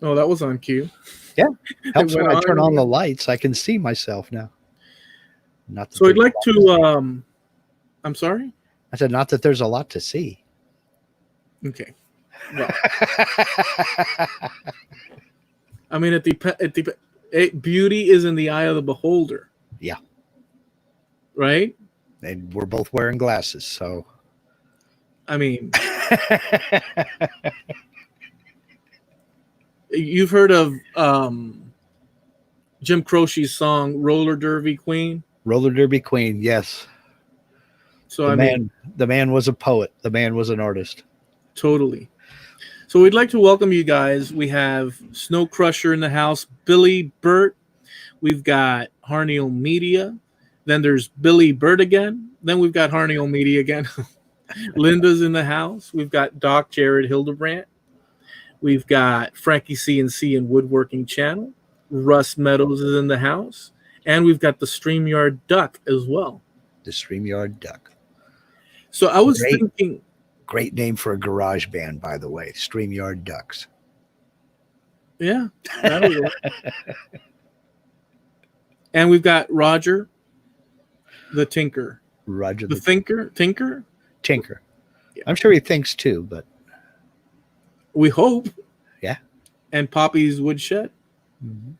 Oh, that was on cue. Yeah. It Helps went when I on turn and on the on. lights. I can see myself now. Not that So I'd there's a like lot to to. see. I'm sorry. I said, not that there's a lot to see. Okay. Well, I mean, beauty is in the eye of the beholder, Yeah. right? And we're both wearing glasses. So I mean, you've heard of Jim Croce's song "Roller Derby Queen." roller derby queen. Yes. So I mean, The man was a poet. The man was an artist. totally. So we'd like to welcome you guys. We have Snow Crusher in the house, Billy Burt. We've got Harneal Media. Then there's Billy Burt again. Then we've got Harneal Media again. Linda's in the house. We've got Doc Jared Hildebrandt. We've got Frankie C&C and Woodworking Channel. Russ Meadows is in the house. And we've got the StreamYard Duck as well. The StreamYard Duck. So I was Great. thinking, Great name for a garage band, by the way. StreamYard Ducks. yeah, that'll work. And we've got Roger the Tinker. Roger The Tinker? Tinker. Yeah. I'm sure he thinks too, but We hope. yeah. And Poppy's Woodshed. Mm-hmm.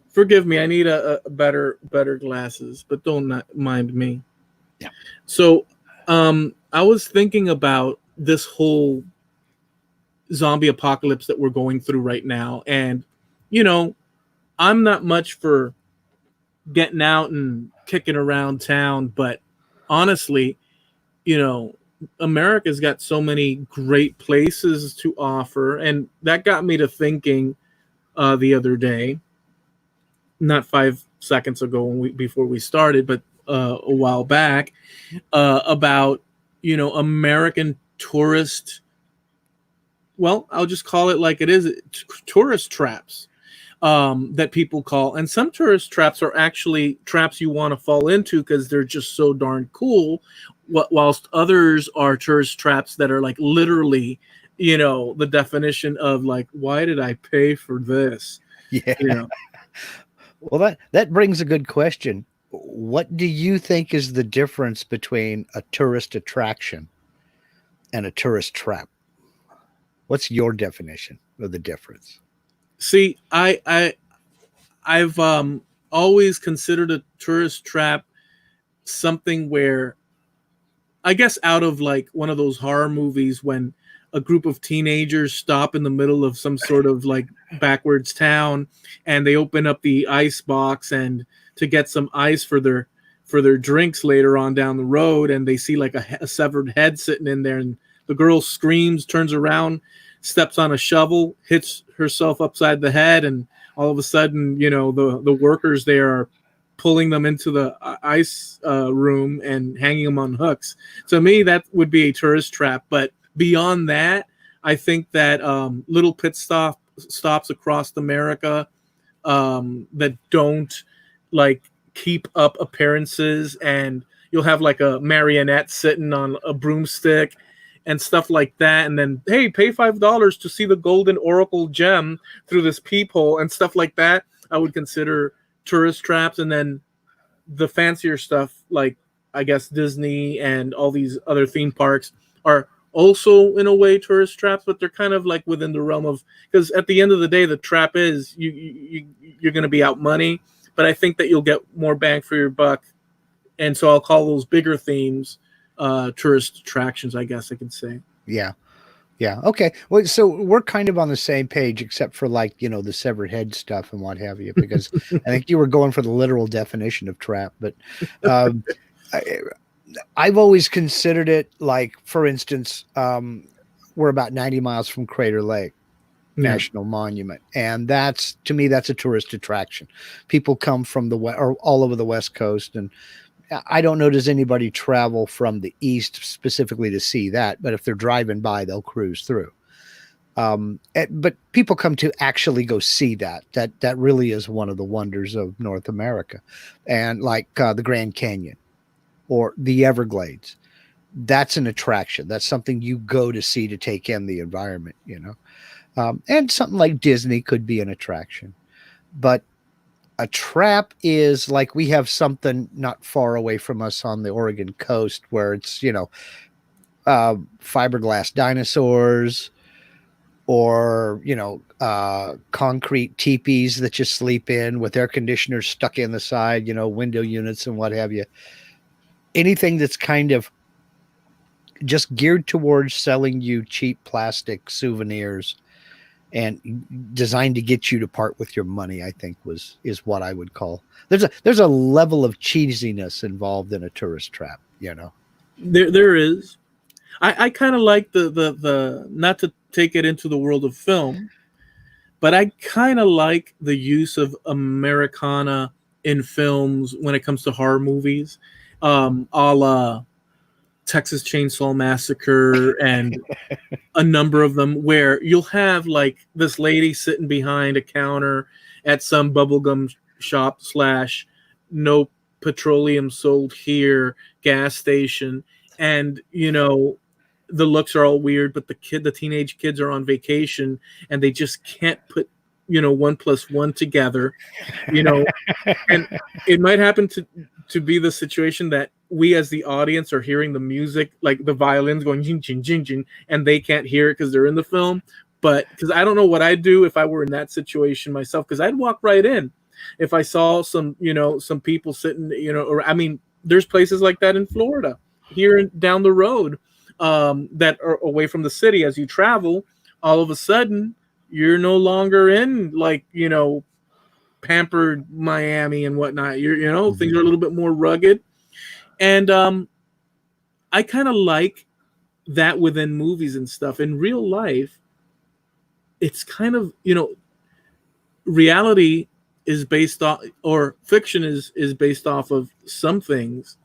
Forgive me, I need a better glasses, but don't not mind me. Yeah. So I was thinking about this whole zombie apocalypse that we're going through right now. And, I'm not much for getting out and kicking around town, but honestly, America's got so many great places to offer. And that got me to thinking the other day, not 5 seconds ago before we started, but a while back, about, American tourist, well, I'll just call it like it is, tourist traps. That people call, and some tourist traps are actually traps you want to fall into because they're just so darn cool, whilst others are tourist traps that are like literally, the definition of like, why did I pay for this? Yeah. Well, that brings a good question. What do you think is the difference between a tourist attraction and a tourist trap? What's your definition of the difference? See, I've always considered a tourist trap something where, I guess, out of like one of those horror movies when a group of teenagers stop in the middle of some sort of like backwards town and they open up the ice box and to get some ice for their drinks later on down the road, and they see like a severed head sitting in there, and the girl screams, turns around, steps on a shovel, hits herself upside the head, and all of a sudden, the workers there are pulling them into the ice room and hanging them on hooks. To me, that would be a tourist trap. But beyond that, I think that little pit stops across America that don't like keep up appearances, and you'll have like a marionette sitting on a broomstick and stuff like that, and then, hey, pay $5 to see the golden oracle gem through this peephole and stuff like that, I would consider tourist traps. And then the fancier stuff, like I guess Disney and all these other theme parks, are also in a way tourist traps, but they're kind of like within the realm of, because at the end of the day, the trap is you're going to be out money, but I think that you'll get more bang for your buck. And so I'll call those bigger themes tourist attractions, I guess I could say. Yeah. Okay. Well, so we're kind of on the same page, except for like, the severed head stuff and what have you, because I think you were going for the literal definition of trap. But I've always considered it like, for instance, we're about 90 miles from Crater Lake National Monument. And to me, that's a tourist attraction. People come from or all over the West Coast, and I don't know, does anybody travel from the east specifically to see that? But if they're driving by, they'll cruise through. But people come to actually go see that. That really is one of the wonders of North America. And like the Grand Canyon or the Everglades. that's an attraction. That's something you go to see to take in the environment, you know. And something like Disney could be an attraction, but a trap is like we have something not far away from us on the Oregon coast where it's, you know, fiberglass dinosaurs or, you know, concrete teepees that you sleep in with air conditioners stuck in the side, you know, window units and what have you. Anything that's kind of just geared towards selling you cheap plastic souvenirs and designed to get you to part with your money, I think is what I would call. There's a level of cheesiness involved in a tourist trap, you know. There is. I kind of like the not to take it into the world of film, but I kind of like the use of Americana in films when it comes to horror movies, a la Texas Chainsaw Massacre and a number of them, where you'll have like this lady sitting behind a counter at some bubblegum shop slash no petroleum sold here gas station, and you know the looks are all weird, but the teenage kids are on vacation and they just can't put, you know, one plus one together, you know. And it might happen to be the situation that we as the audience are hearing the music, like the violins going jing jing jing jing, and they can't hear it because they're in the film. But because I don't know what I'd do if I were in that situation myself, because I'd walk right in if I saw some, you know, some people sitting, you know, or I mean, there's places like that in Florida, here down the road, that are away from the city. As you travel, all of a sudden you're no longer in, like, you know, pampered Miami and whatnot. You know, things are a little bit more rugged, and I kind of like that within movies and stuff. In real life, it's kind of, you know, reality is based off, or fiction is based off of some things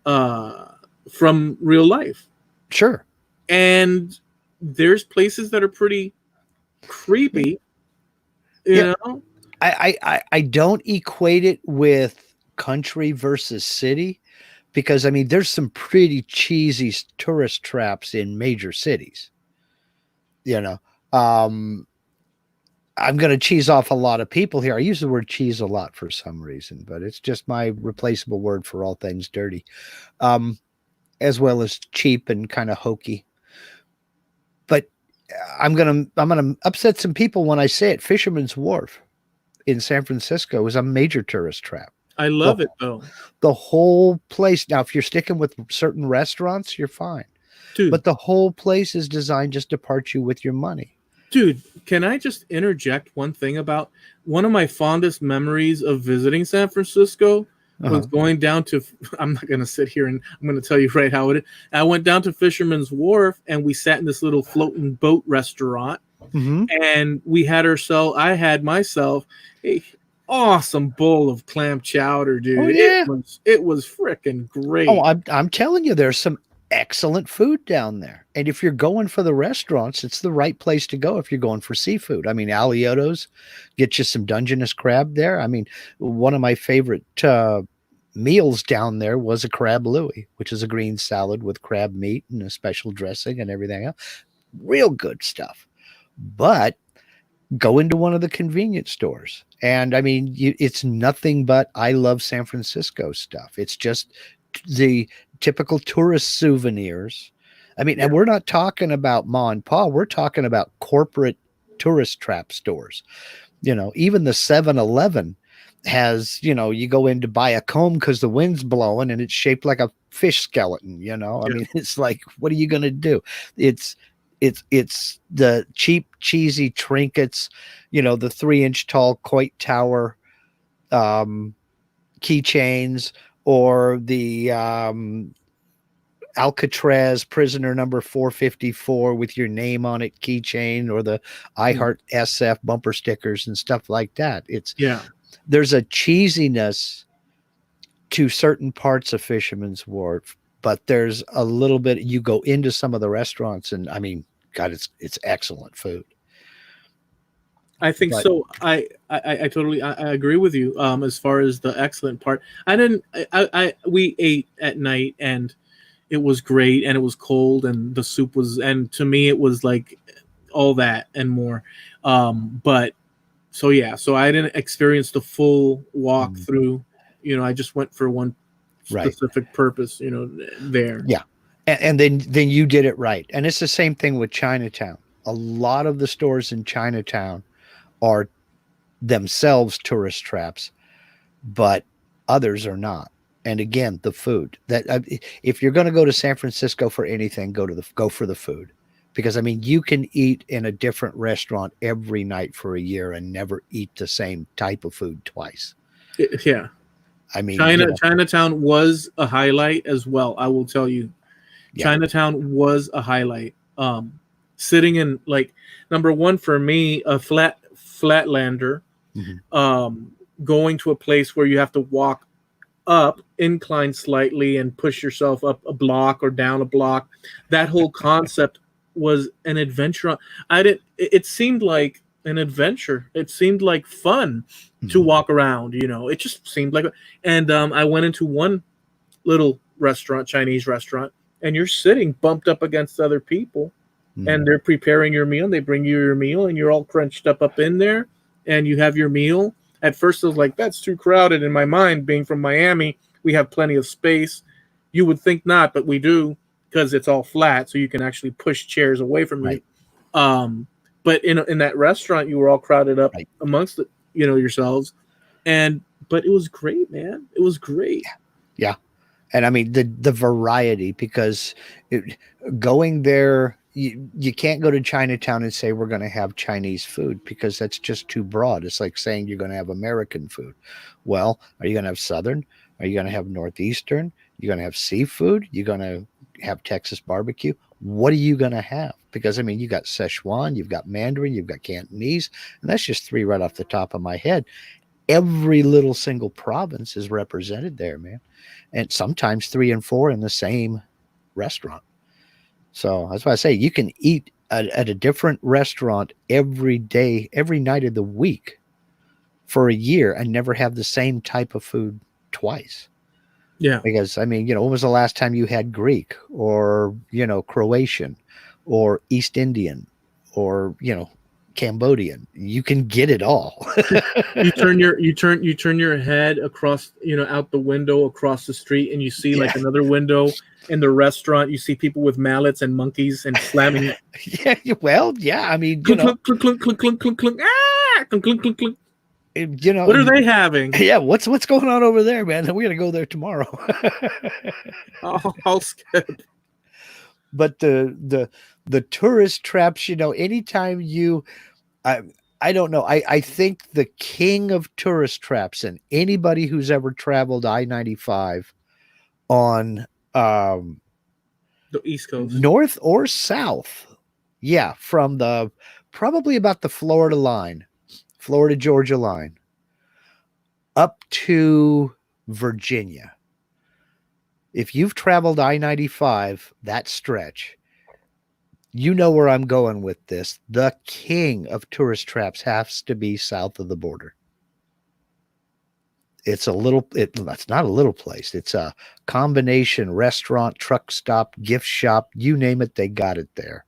uh, from real life, Sure. and there's places that are pretty creepy, you Yeah. know. I don't equate it with country versus city because I mean there's some pretty cheesy tourist traps in major cities. You know, um, I'm going to cheese off a lot of people here. I use the word cheese a lot for some reason, but it's just my replaceable word for all things dirty, um, as well as cheap and kind of hokey. But I'm gonna upset some people when I say it. Fisherman's Wharf in San Francisco is a major tourist trap. I The love it though, the whole place. Now, if you're sticking with certain restaurants, you're fine. dude. But the whole place is designed just to part you with your money. Dude, can I just interject one thing about one of my fondest memories of visiting San Francisco was Uh-huh. going down to, I'm not going to sit here and I'm going to tell you right how it is. I went down to Fisherman's Wharf and we sat in this little floating boat restaurant, Mm-hmm. and I had myself a awesome bowl of clam chowder, Oh dude. yeah. It was freaking Oh, great. I'm telling you, there's some excellent food down there. And if you're going for the restaurants, it's the right place to go if you're going for seafood. I mean, Alioto's, get you some Dungeness crab there. I mean, one of my favorite meals down there was a crab louie, which is a green salad with crab meat and a special dressing and everything else. Real good stuff. But go into one of the convenience stores. And I mean, it's nothing but I love San Francisco stuff. It's just the typical tourist souvenirs. I mean, Yeah. and we're not talking about ma and pa, we're talking about corporate tourist trap stores. You know, even the 7-Eleven has, you know, you go in to buy a comb because the wind's blowing and it's shaped like a fish skeleton, you know. I Yeah. mean, it's like, what are you gonna do? It's it's the cheap, cheesy trinkets, you know, the 3-inch tall Coit Tower keychains or the Alcatraz prisoner number 454 with your name on it keychain or the I Mm. Heart SF bumper stickers and stuff like that. It's Yeah. there's a cheesiness to certain parts of Fisherman's Wharf, but there's a little bit you go into some of the restaurants and I mean, God, it's excellent food. I think But so. I totally I agree with you. As far as the excellent part, I didn't. We ate at night, and it was great, and it was cold, and the soup was, and to me it was like all that and more. But so yeah, so I didn't experience the full walk Mm, through. I just went for one right. specific purpose. There. Yeah. And then you did it right. And it's the same thing with Chinatown. A lot of the stores in Chinatown are themselves tourist traps, but others are not. And again, the food that if you're going to go to San Francisco for anything, go for the food, because I mean you can eat in a different restaurant every night for a year and never eat the same type of food twice. Yeah. I mean, you know, Chinatown was a highlight as well. I will tell you, yeah, Chinatown was a highlight. Sitting in, like, number one for me, a flatlander, mhm, um, going to a place where you have to walk up, incline slightly, and push yourself up a block or down a block. That whole concept was an adventure. I didn't. It seemed like an adventure. It seemed like fun to mhm, walk around. It just seemed like. And I went into one little restaurant, Chinese restaurant, and you're sitting bumped up against other people, and mhm, they're preparing your meal. They bring you your meal, and you're all crunched up in there, and you have your meal. At first, I was like, "That's too crowded." In my mind, being from Miami, we have plenty of space. You would think not, but we do, because it's all flat, so you can actually push chairs away from you. right, Um, but in that restaurant, you were all crowded up right, amongst yourselves, and but it was great, man. It was great. yeah. And I mean the variety, because going there, you can't go to Chinatown and say we're going to have Chinese food, because that's just too broad. It's like saying you're going to have American food. Well, are you going to have Southern? Are you going to have Northeastern? You're going to have seafood? You're going to have Texas barbecue? What are you going to have? Because I mean, you got Szechuan, you've got Mandarin, you've got Cantonese, and that's just three right off the top of my head. Every little single province is represented there, man. And sometimes three and four in the same restaurant. So that's why I say you can eat at a different restaurant every day, every night of the week for a year and never have the same type of food twice. Yeah. Because, I mean, when was the last time you had Greek or, Croatian or East Indian or, Cambodian? You can get it all. You turn your head across, out the window across the street, and you see Yeah. like another window in the restaurant. You see people with mallets and monkeys and slamming. Yeah. Well, yeah. I mean, Clunk, clunk, clunk, clunk, clunk, clunk, clunk, clunk, clunk, clunk, clunk, clunk. What are they having? yeah, what's going on over there, man? We're gonna go there tomorrow. I'll skip. But the tourist traps, anytime I don't know. I think the king of tourist traps, and anybody who's ever traveled I-95 on The East Coast. north or south, yeah, from the probably about the Florida Georgia line, up to Virginia. If you've traveled I-95, that stretch, you know where I'm going with this. The king of tourist traps has to be south of the border. That's not a little place. It's a combination restaurant, truck stop, gift shop, you name it, they got it there.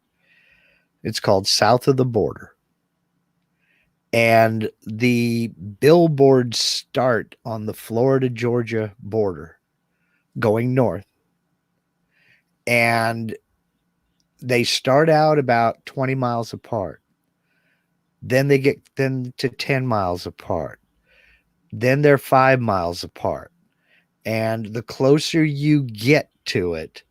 It's called South of the Border. And the billboards start on the Florida Georgia border going north. And they start out about 20 miles apart. Then they get to 10 miles apart. Then they're 5 miles apart. And the closer you get to it,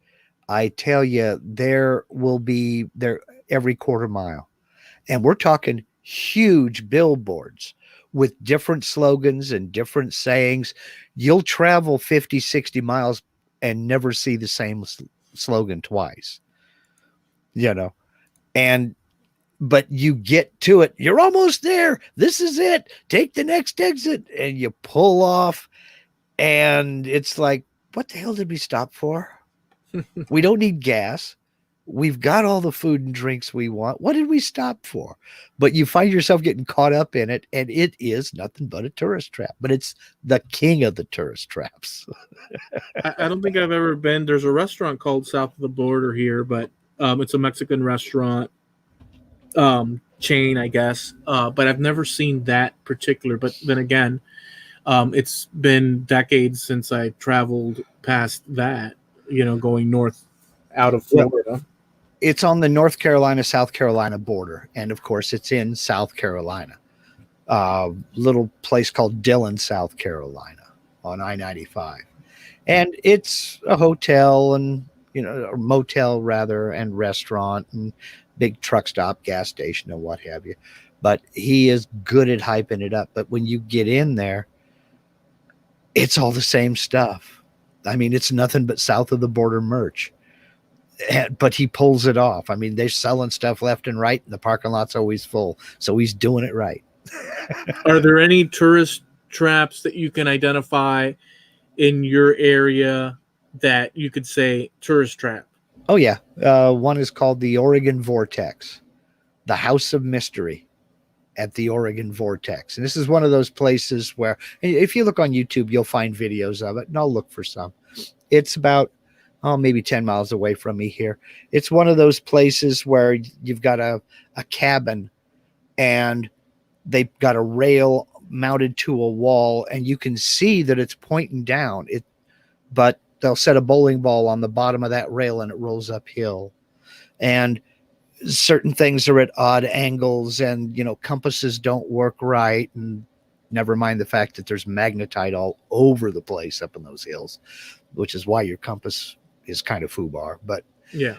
I tell you, there will be there every quarter mile. And we're talking huge billboards with different slogans and different sayings. You'll travel 50, 60 miles and never see the same slogan twice. But you get to it. You're almost there. This is it. Take the next exit. And you pull off. And it's like, what the hell did we stop for? We don't need gas. we've got all the food and drinks we want. What did we stop for? But you find yourself getting caught up in it, and it is nothing but a tourist trap. But it's the king of the tourist traps. I don't think I've ever been. There's a restaurant called South of the Border here, but it's a Mexican restaurant chain, I guess. But I've never seen that particular. But then again, it's been decades since I traveled past that, going north out of Florida. It's on the North Carolina, South Carolina border. And of course, it's in South Carolina. Little place called Dillon, South Carolina on I-95. And it's a hotel and, a motel rather, and restaurant and big truck stop, gas station and what have you. But he is good at hyping it up. But when you get in there, it's all the same stuff. I mean, it's nothing but south of the border merch. But he pulls it off. I mean, they're selling stuff left and right, and the parking lot's always full. So he's doing it right. Are there any tourist traps that you can identify in your area that you could say tourist trap? Oh, yeah. One is called the Oregon Vortex, the House of Mystery at the Oregon Vortex. And this is one of those places where, if you look on YouTube, you'll find videos of it, and I'll look for some. It's about maybe 10 miles away from me here. It's one of those places where you've got a cabin and they've got a rail mounted to a wall and you can see that it's pointing down. But they'll set a bowling ball on the bottom of that rail and it rolls uphill. And certain things are at odd angles and, compasses don't work right. And never mind the fact that there's magnetite all over the place up in those hills, which is why your compass is kind of foobar. But yeah,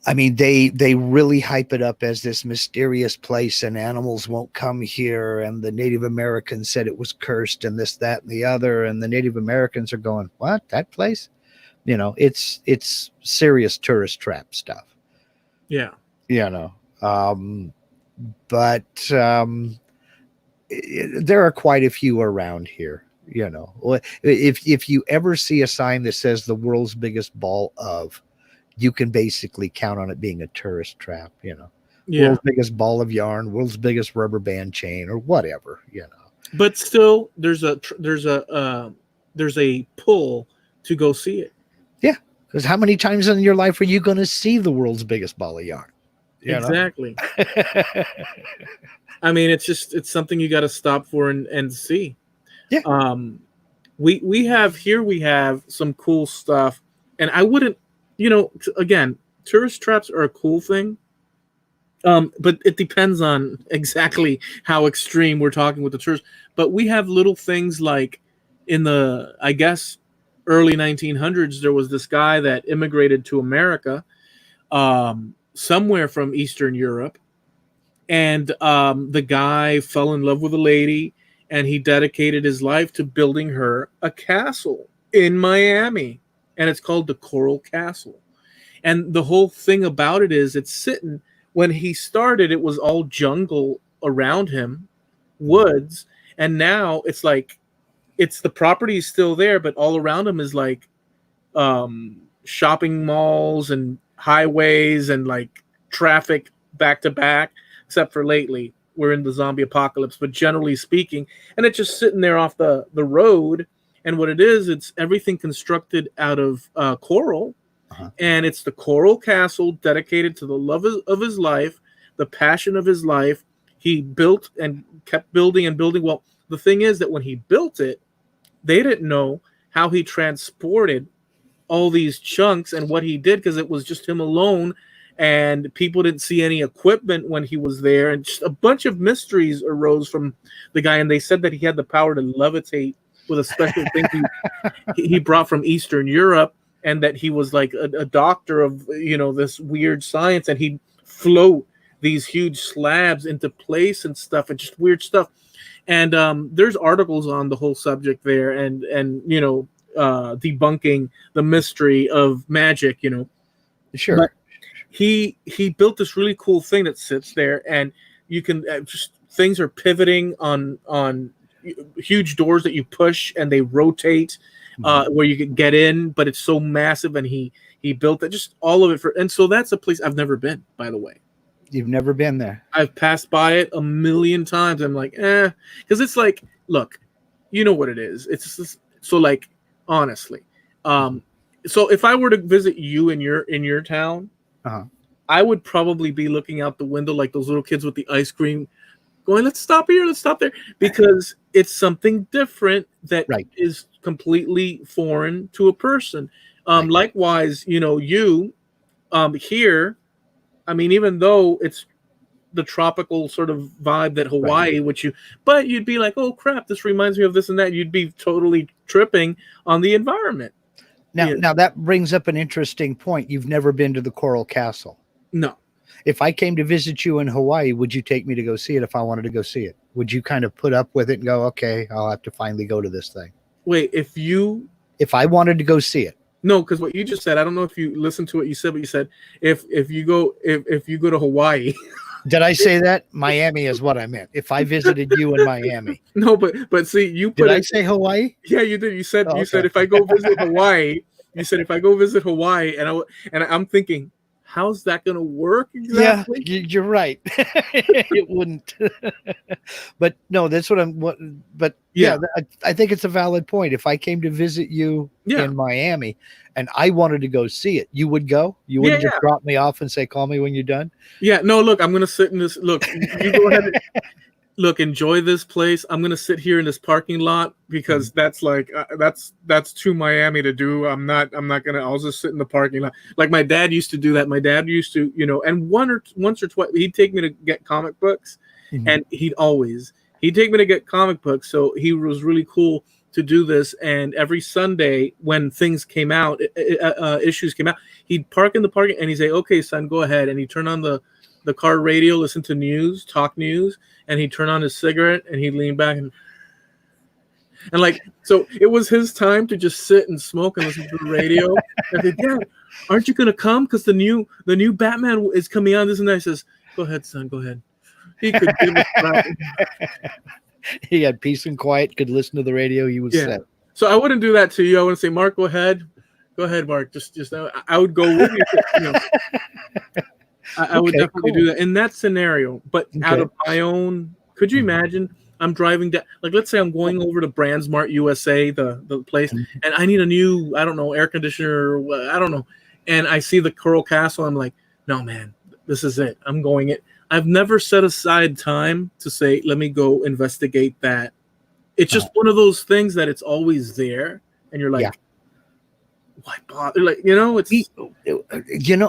I mean, they really hype it up as this mysterious place and animals won't come here. And the Native Americans said it was cursed and this, that, and the other. And the Native Americans are going, what, that place? It's serious tourist trap stuff. Yeah. But there are quite a few around here. If you ever see a sign that says the world's biggest ball of, you can basically count on it being a tourist trap, world's biggest ball of yarn, world's biggest rubber band chain, or whatever, But still, there's a pull to go see it. Yeah, because how many times in your life are you going to see the world's biggest ball of yarn? Exactly. I mean, it's something you got to stop for and see. Yeah. We have some cool stuff, and I wouldn't, again, tourist traps are a cool thing. But it depends on exactly how extreme we're talking with the tourists. But we have little things like in the, I guess, early 1900s, there was this guy that immigrated to America, somewhere from Eastern Europe. And the guy fell in love with a lady, and he dedicated his life to building her a castle in Miami. And it's called the Coral Castle. And the whole thing about it is it's sitting, when he started, it was all jungle around him, woods. And now it's like, the property is still there, but all around him is like shopping malls and highways and like traffic back to back, except for lately. We're in the zombie apocalypse, but generally speaking, and it's just sitting there off the road. And what it is, it's everything constructed out of coral. Uh-huh. And it's the Coral Castle, dedicated to the love of his life, the passion of his life. He built and kept building and building. Well, the thing is that when he built it, they didn't know how he transported all these chunks and what he did, because it was just him alone. And people didn't see any equipment when he was there. And just a bunch of mysteries arose from the guy. And they said that he had the power to levitate with a special thing he brought from Eastern Europe. And that he was like a doctor of, this weird science. And he'd float these huge slabs into place and stuff, and just weird stuff. And there's articles on the whole subject there, and debunking the mystery of magic, Sure. But he built this really cool thing that sits there, and you can just, things are pivoting on huge doors that you push and they rotate, where you can get in, but it's so massive. And he He built that, just all of it and so that's a place I've never been, by the way. You've never been there. I've passed by it a million times. I'm like, because it's like, look, you know what it is. It's just, so like, honestly, so if I were to visit you in your town, I would probably be looking out the window like those little kids with the ice cream, going, let's stop here, let's stop there, because it's something different that is completely foreign to a person. Likewise, you here, I mean, even though it's the tropical sort of vibe that Hawaii, but you'd be like, oh crap, this reminds me of this and that. You'd be totally tripping on the environment. Now that brings up an interesting point. You've never been to the Coral Castle. No. If I came to visit you in Hawaii, would you take me to go see it if I wanted to go see it? Would you kind of put up with it and go, okay, I'll have to finally go to this thing? Wait, if I wanted to go see it. No, because what you just said, I don't know if you listened to what you said, but you said if you go to Hawaii. Did I say that? Miami is what I meant. If I visited you in Miami. No, but see, you put. Did I say Hawaii? Yeah, you did. You said said if I go visit Hawaii. You said if I go visit Hawaii, and I'm thinking, how's that going to work exactly? Yeah, you're right. It wouldn't. But no, that's what I'm. But yeah, I think it's a valid point. If I came to visit you in Miami, and I wanted to go see it, you would go. You wouldn't just drop me off and say, "Call me when you're done." Yeah. No, look, I'm going to sit in this. Look, you go ahead. Look, enjoy this place. I'm gonna sit here in this parking lot because that's like that's too Miami to do. I'm not gonna. I'll just sit in the parking lot like my dad used to do that. My dad used to, and once or twice he'd take me to get comic books, and he'd take me to get comic books. So he was really cool to do this. And every Sunday when things came out, issues came out, he'd park in the parking and he'd say, "Okay, son, go ahead," and he'd turn on the car radio, listen to news, talk news, and he'd turn on his cigarette and he'd lean back and like, so it was his time to just sit and smoke and listen to the radio. I said, "Dad, aren't you gonna come? Because the new Batman is coming on." This and that. He says, "Go ahead, son, go ahead." He could give a crap. He had peace and quiet, could listen to the radio. He was set. So I wouldn't do that to you. I wouldn't say, "Mark, go ahead, Mark." Just I would go with you. I would definitely do that in that scenario, but out of my own. Could you imagine? I'm driving down, like, let's say I'm going over to Brandsmart USA, the place, and I need a new, I don't know, air conditioner, I don't know, and I see the Coral Castle. I'm like, no, man, this is it. I'm going it. I've never set aside time to say, let me go investigate that. It's just one of those things that it's always there, and you're like, why bother? Like, it's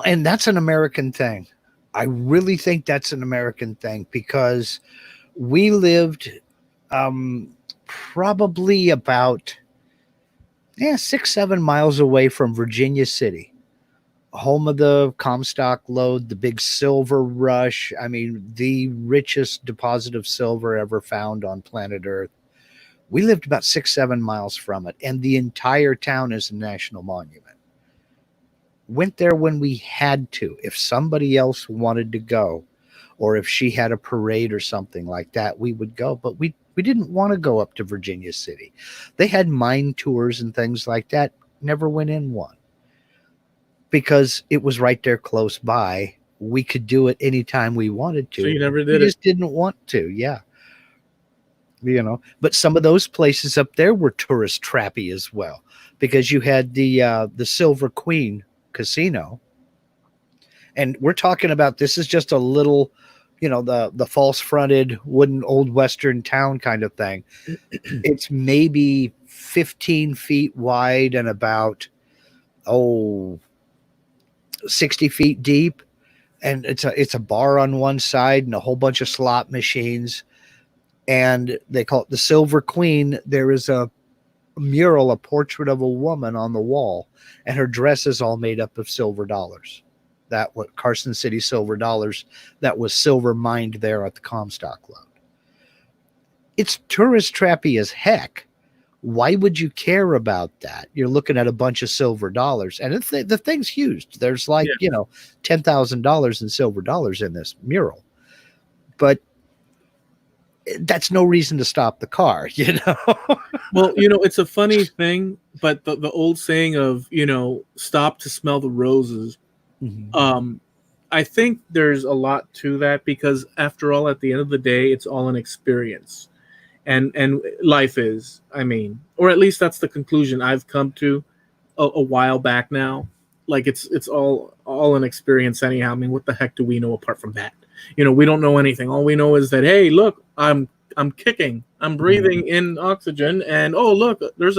and that's an American thing. I really think that's an American thing because we lived probably about 6-7 miles away from Virginia City, home of the Comstock lode, the big silver rush. I mean, the richest deposit of silver ever found on planet Earth. We lived about 6-7 miles from it, and the entire town is a national monument. Went there when we had to. If somebody else wanted to go, or if she had a parade or something like that, we would go. But we didn't want to go up to Virginia City. They had mine tours and things like that. Never went in one because it was right there close by. We could do it anytime we wanted to. So you never did it? We just didn't want to. Yeah. But some of those places up there were tourist trappy as well, because you had the Silver Queen Casino, and we're talking about, this is just a little, the false fronted wooden old Western town kind of thing. It's maybe 15 feet wide and about 60 feet deep, and it's a bar on one side and a whole bunch of slot machines. And they call it the Silver Queen. There is a mural, a portrait of a woman on the wall, and her dress is all made up of silver dollars. That what Carson City silver dollars that was silver mined there at the Comstock lode. It's tourist trappy as heck. Why would you care about that? You're looking at a bunch of silver dollars, and the thing's huge. There's like $10,000 in silver dollars in this mural, but that's no reason to stop the car, you know. Well, it's a funny thing, but the old saying of, stop to smell the roses. Mhm. Um, I think there's a lot to that because after all, at the end of the day, it's all an experience, and life is. I mean, or at least that's the conclusion I've come to a while back now. Like it's all an experience anyhow. I mean, what the heck do we know apart from that? We don't know anything. All we know is that, hey, look, I'm kicking, I'm Mhm. breathing in oxygen, and oh look, there's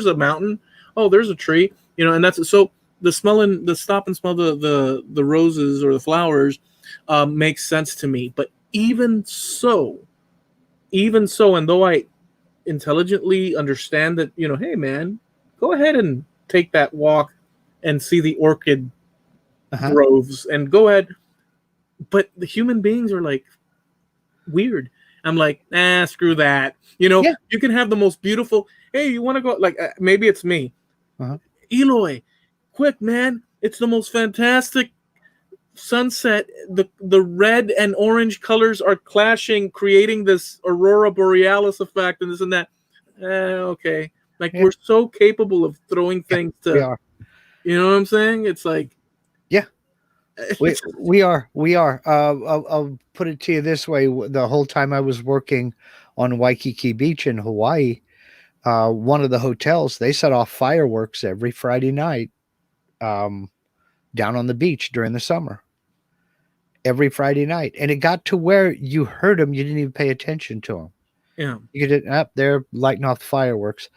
a mountain, oh there's a tree, and that's so the stop and smell the roses or the flowers makes sense to me. But even so, and though I intelligently understand that, hey man, go ahead and take that walk and see the orchid Uh-huh. groves and go ahead, but the human beings are like weird. I'm like, screw that. Yeah. You can have the most beautiful. Hey, you want to go? Like, maybe it's me, Uh-huh. Eloy. Quick, man! It's the most fantastic sunset. The red and orange colors are clashing, creating this aurora borealis effect, and this and that. Okay. Like Yeah. we're so capable of throwing Yeah. things We to. are. You know what I'm saying? It's like. Yeah. We It's, we are. We are. I'll put it to you this way: the whole time I was working on Waikiki Beach in Hawaii, one of the hotels, they set off fireworks every Friday night, um, down on the beach during the summer. Every Friday night, and it got to where you heard them, you didn't even pay attention to them. yeah. You get it up there lighting off fireworks.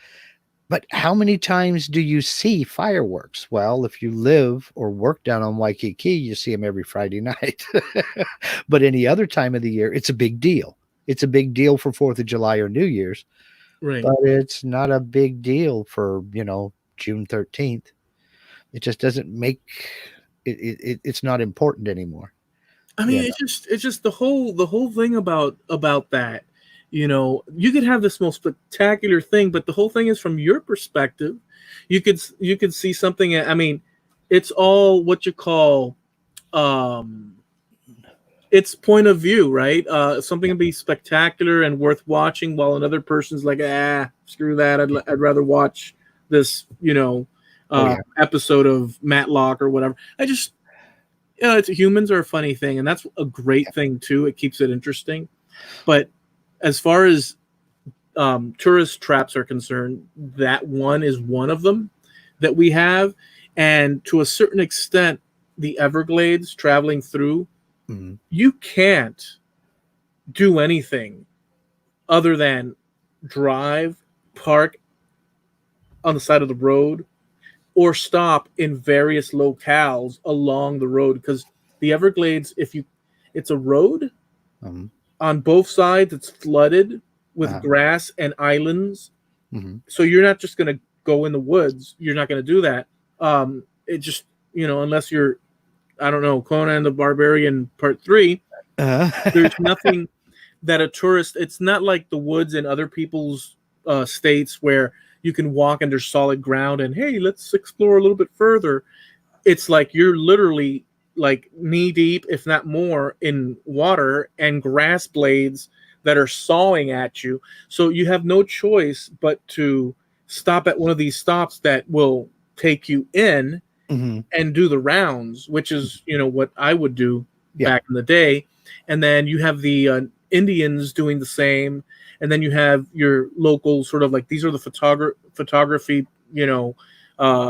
But how many times do you see fireworks? Well, if you live or work down on Waikiki, you see them every Friday night. But any other time of the year, it's a big deal. It's a big deal for 4th of July or New Year's, Right. but it's not a big deal for, June 13th. It just doesn't make it's not important anymore. I Yeah. mean, it's just the whole thing about that. You could have this most spectacular thing, but the whole thing is from your perspective. You could see something. I mean, it's all what you call um, it's point of view, right? Something Yeah. can be spectacular and worth watching, while another person's like, screw that. I'd rather watch this, Oh yeah. episode of Matlock or whatever. Humans are a funny thing, and that's a great thing too. It keeps it interesting. But as far as tourist traps are concerned, that one is one of them that we have, and to a certain extent, the Everglades traveling through, Mhm. you can't do anything other than drive, park on the side of the road, or stop in various locales along the road because the Everglades, it's a road Mhm. on both sides. It's flooded with Uh-huh. grass and islands, Mhm. so you're not just going to go in the woods. You're not going to do that. It just unless you're, I don't know, Conan the Barbarian Part 3. There's Uh-huh. nothing that a tourist. It's not like the woods in other people's states where you can walk under solid ground and hey, let's explore a little bit further. It's like you're literally like knee deep, if not more, in water and grass blades that are sawing at you. So you have no choice but to stop at one of these stops that will take you in Mhm. and do the rounds, which is what I would do Yeah. back in the day. And then you have the Indians doing the same, and then you have your local sort of like these are the photography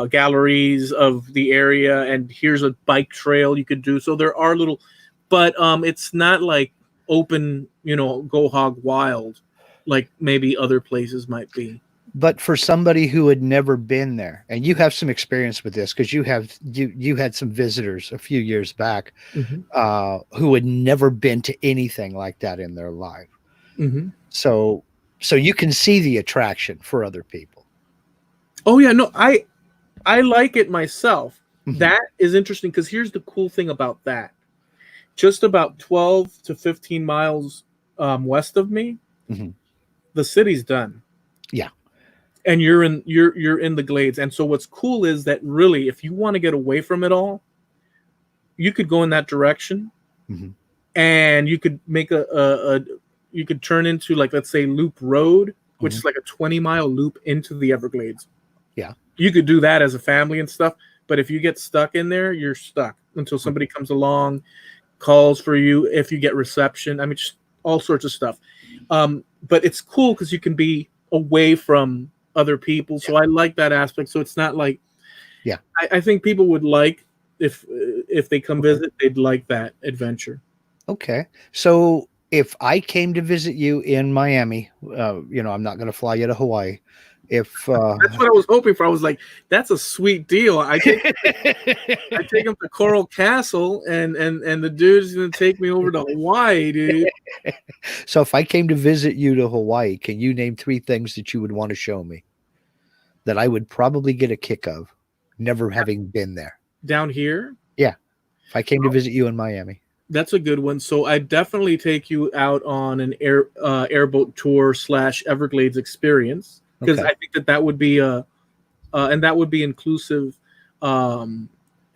galleries of the area, and here's a bike trail you could do. So there are little, but it's not like open, go hog wild like maybe other places might be. But for somebody who had never been there, and you have some experience with this because you had some visitors a few years back, Mm-hmm. who had never been to anything like that in their life. Mm-hmm. So you can see the attraction for other people. Oh yeah, no, I like it myself. Mhm. That is interesting because here's the cool thing about that. Just about 12 to 15 miles west of me, Mhm. the city's done. Yeah. And you're in the glades. And so what's cool is that really if you want to get away from it all, you could go in that direction Mhm. and you could make a you could turn into, like, let's say Loop Road, which Mhm. is like a 20-mile loop into the Everglades. Yeah. You could do that as a family and stuff, but if you get stuck in there, you're stuck until Mhm. somebody comes along, calls for you, if you get reception. I mean, just all sorts of stuff. But it's cool because you can be away from other people. Yeah. So I like that aspect. So it's not like, Yeah. I think people would like, if they come Okay. visit, they'd like that adventure. Okay. So if I came to visit you in Miami, I'm not going to fly you to Hawaii. If That's what I was hoping for. I was like, that's a sweet deal. I take him to Coral Castle, and the dude's gonna take me over to Hawaii, dude. so if I came to visit you to Hawaii, can you name 3 things that you would want to show me that I would probably get a kick of, never having been there? Down here, Yeah. If I came to visit you in Miami. that's a good one. So I definitely take you out on an airboat tour / Everglades experience, because Okay. I think that would be and that would be inclusive um,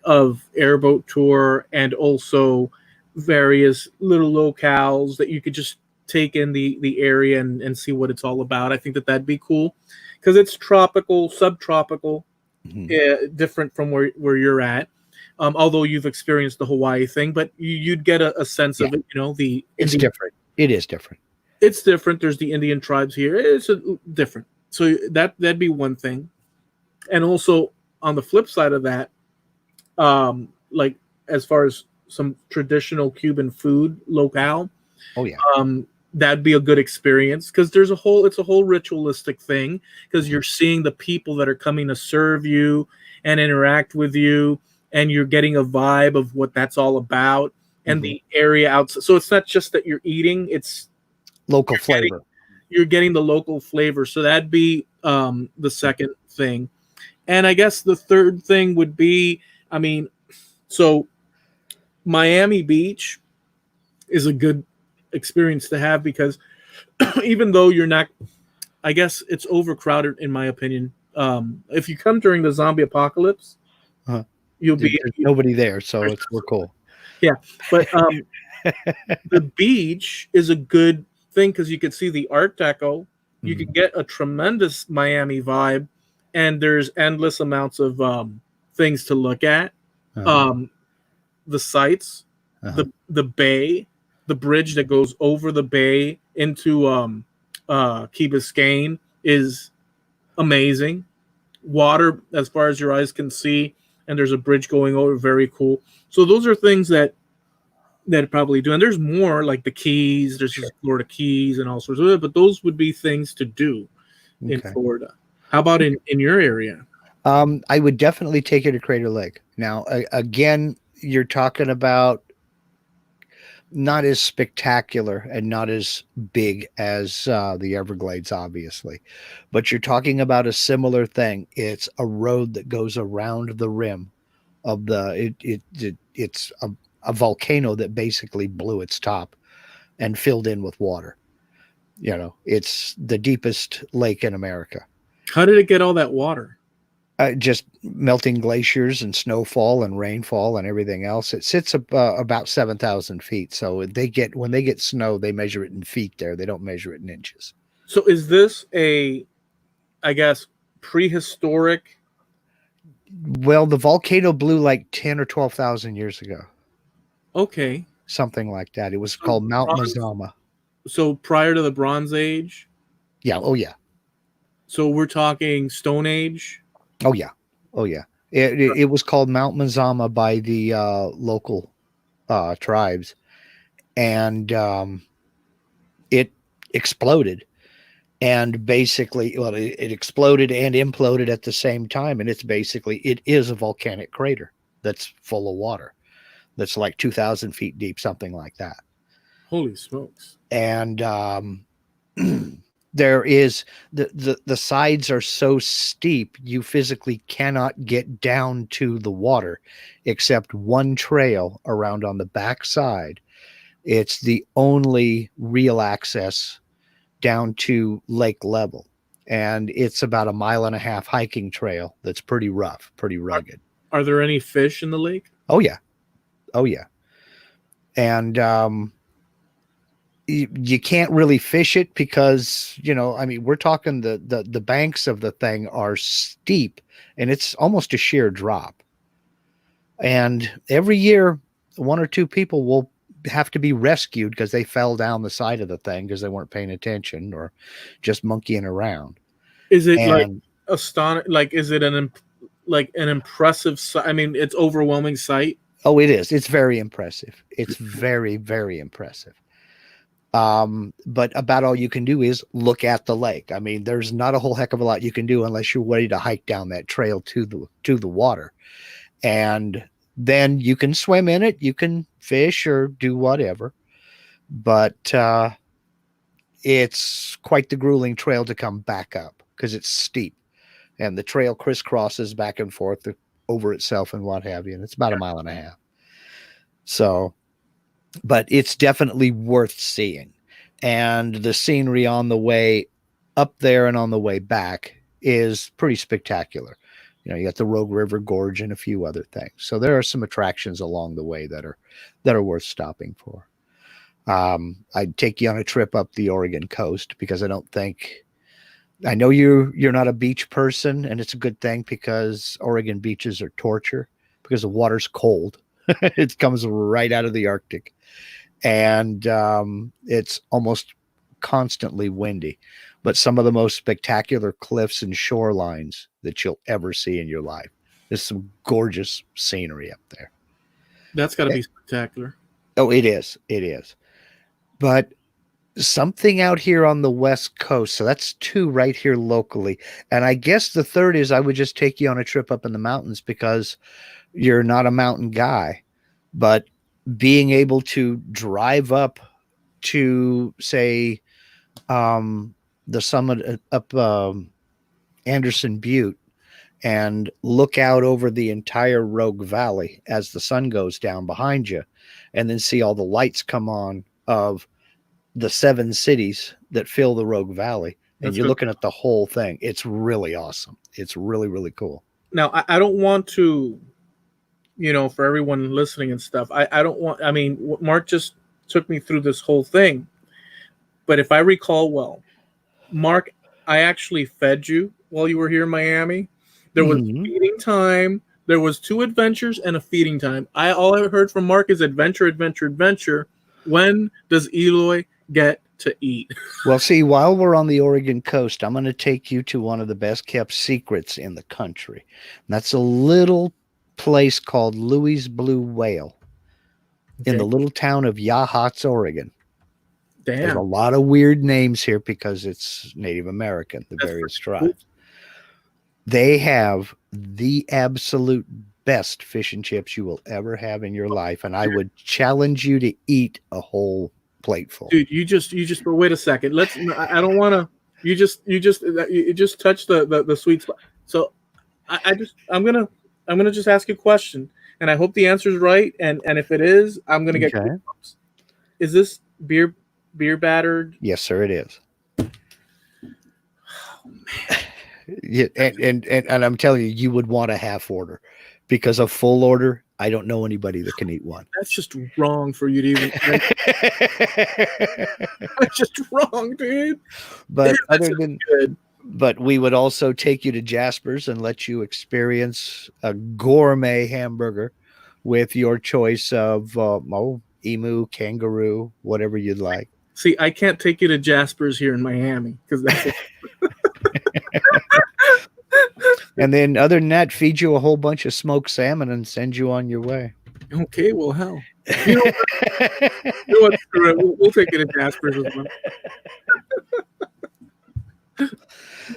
of airboat tour, and also various little locales that you could just take in the area and see what it's all about. I think that that'd be cool because it's tropical, subtropical, Mhm. different from where you're at. Although you've experienced the Hawaii thing, but you'd get a sense Yeah. of it. The It's Indian, different. It is different. it's different. There's the Indian tribes here. It's different. So that'd be one thing. And also on the flip side of that, like as far as some traditional Cuban food locale, Oh yeah. that'd be a good experience because it's a whole ritualistic thing because you're seeing the people that are coming to serve you and interact with you, and you're getting a vibe of what that's all about and Mhm. the area outside. So it's not just that you're eating; it's Local getting, flavor. you're getting the local flavor. So that'd be the second thing. And I guess the third thing would be, I mean, so Miami Beach is a good experience to have because even though you're not, I guess it's overcrowded in my opinion. If you come during the zombie apocalypse, Uh-huh. you'll be There's nobody there, so we're cool. yeah. But the beach is a good thing because you can see the Art Deco. You Mhm. can get a tremendous Miami vibe, and there's endless amounts of things to look at. Uh-huh. Um, the sights, Uh-huh. the bay, the bridge that goes over the bay into Key Biscayne is amazing. Water as far as your eyes can see, and there's a bridge going over, very cool. So those are things that probably do. And there's more like the Keys, there's Sure. just Florida Keys and all sorts of it, but those would be things to do in Okay. Florida. How about in your area? I would definitely take you to Crater Lake. Now, again, you're talking about not as spectacular and not as big as the Everglades, obviously, but you're talking about a similar thing. It's a road that goes around the rim of it's a volcano that basically blew its top and filled in with water. It's the deepest lake in America. How did it get all that water? Just melting glaciers and snowfall and rainfall and everything else. It sits about 7,000 feet. So when they get snow, they measure it in feet there. They don't measure it in inches. So is this I guess, prehistoric? Well, the volcano blew like 10 or 12,000 years ago, Okay. something like that. It was So called Mount bronze, Mazama. so prior to the Bronze Age. Yeah. Oh, yeah. So we're talking Stone Age. Oh, yeah. Oh, yeah. It was called Mount Mazama by the local tribes. And it exploded. And basically, well, it exploded and imploded at the same time. And it is a volcanic crater that's full of water. That's like 2,000 feet deep, something like that. Holy smokes! And there is the sides are so steep you physically cannot get down to the water except one trail around on the back side. It's the only real access down to lake level, and it's about a mile and a half hiking trail that's pretty rough, pretty Are, rugged. are there any fish in the lake? Oh yeah. Oh yeah. And you can't really fish it because, I mean, we're talking the banks of the thing are steep and it's almost a sheer drop. And every year, one or two people will have to be rescued because they fell down the side of the thing because they weren't paying attention or just monkeying around. Is it like And like is it like an impressive I mean, it's overwhelming sight. oh, it is. It's very impressive. It's very, very impressive. But about all you can do is look at the lake. I mean, there's not a whole heck of a lot you can do unless you're ready to hike down that trail to the water. And then you can swim in it, you can fish or do whatever. But it's quite the grueling trail to come back up because it's steep and the trail crisscrosses back and forth over itself and what have you. And it's about a mile and a half. So, but it's definitely worth seeing. And the scenery on the way up there and on the way back is pretty spectacular. You got the Rogue River Gorge and a few other things. So there are some attractions along the way that are worth stopping for. I'd take you on a trip up the Oregon coast because I know you're not a beach person, and it's a good thing because Oregon beaches are torture because the water's cold. It comes right out of the Arctic, and it's almost constantly windy. But some of the most spectacular cliffs and shorelines that you'll ever see in your life. There's some gorgeous scenery up there. That's got to be spectacular. Oh, it is. It is. But something out here on the West Coast. So that's two right here locally. And I guess the third is I would just take you on a trip up in the mountains because you're not a mountain guy. But being able to drive up to, say, the summit up Anderson Butte and look out over the entire Rogue Valley as the sun goes down behind you, and then see all the lights come on of the 7 cities that fill the Rogue Valley. And you're looking at the whole thing. It's really awesome. It's really, really cool. Now, I don't want to, for everyone listening and stuff, I mean, Mark just took me through this whole thing. But if I recall well, Mark, I actually fed you while you were here in Miami. There was feeding time. There was 2 adventures and a feeding time. All I heard from Mark is adventure, adventure, adventure. When does Eloy get to eat? Well, see, while we're on the Oregon coast, I'm going to take you to one of the best kept secrets in the country. And that's a little place called Louis' Blue Whale in the little town of Yachats, Oregon. Damn. There's a lot of weird names here because it's Native American, the various tribes. Cool. They have the absolute best fish and chips you will ever have in your life, and I would challenge you to eat a whole plateful. Dude, you just but wait a second. I don't want to. You just touched the sweet spot. So I'm gonna just ask you a question, and I hope the answer is right. And if it is, I'm gonna get goosebumps. Is this beer battered? Yes, sir, it is. Oh man. Yeah, and I'm telling you would want a half order because a full order, I don't know anybody that can eat one. That's just wrong for you to even. That's just wrong, dude. But but we would also take you to Jasper's and let you experience a gourmet hamburger with your choice of emu, kangaroo, whatever you'd like. See, I can't take you to Jasper's here in Miami because that's. And then other than that, feed you a whole bunch of smoked salmon and send you on your way. Okay, well, hell. You know what? Screw it. We'll take it to Jasper's as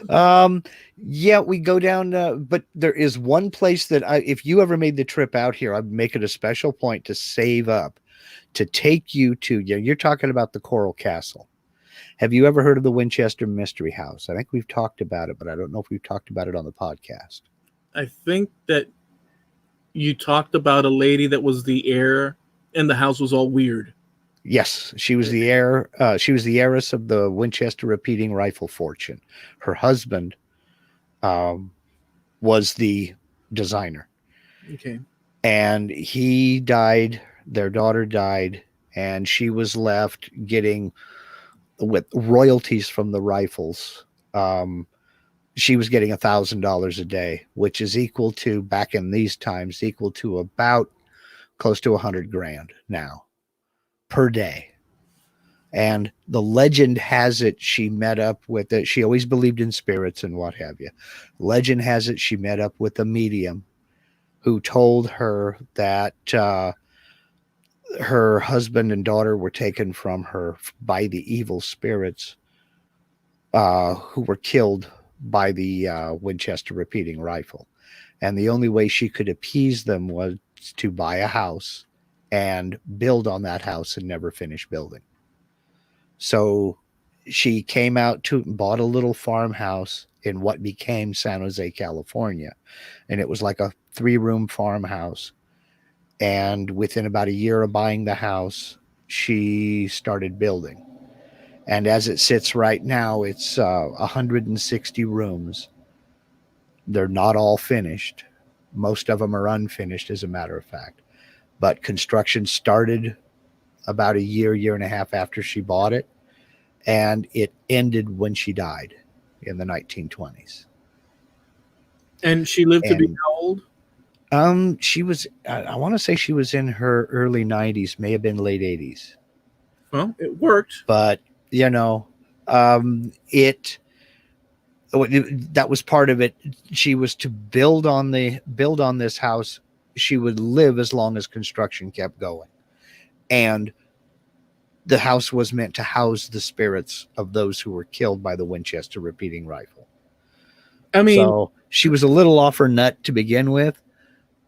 well. Yeah, we go down, but there is one place that if you ever made the trip out here, I'd make it a special point to save up to take you to. You're talking about the Coral Castle. Have you ever heard of the Winchester Mystery House? I think we've talked about it, but I don't know if we've talked about it on the podcast. I think that you talked about a lady that was the heir, and the house was all weird. Yes, she was the heir. She was the heiress of the Winchester repeating rifle fortune. Her husband was the designer. Okay. And he died. Their daughter died. and she was left getting with royalties from the rifles. She was getting $1,000 a day, which is equal to, back in these times, equal to about close to 100 grand now per day. And the legend has it she met up with it. She always believed in spirits and what have you. Legend has it she met up with a medium who told her that her husband and daughter were taken from her by the evil spirits, who were killed by the Winchester repeating rifle. And the only way she could appease them was to buy a house and build on that house and never finish building. So she came out to bought a little farmhouse in what became San Jose, California. And it was like a 3-room farmhouse. And within about a year of buying the house, she started building. And as it sits right now, it's 160 rooms. They're not all finished. Most of them are unfinished, as a matter of fact. But construction started about a year and a half after she bought it. And it ended when she died in the 1920s. And she lived to be how old? She was, I want to say she was in her early 90s, may have been late 80s. Well, it worked. But, you know, that was part of it. She was to build on this house. She would live as long as construction kept going. And the house was meant to house the spirits of those who were killed by the Winchester repeating rifle. I mean, so she was a little off her nut to begin with,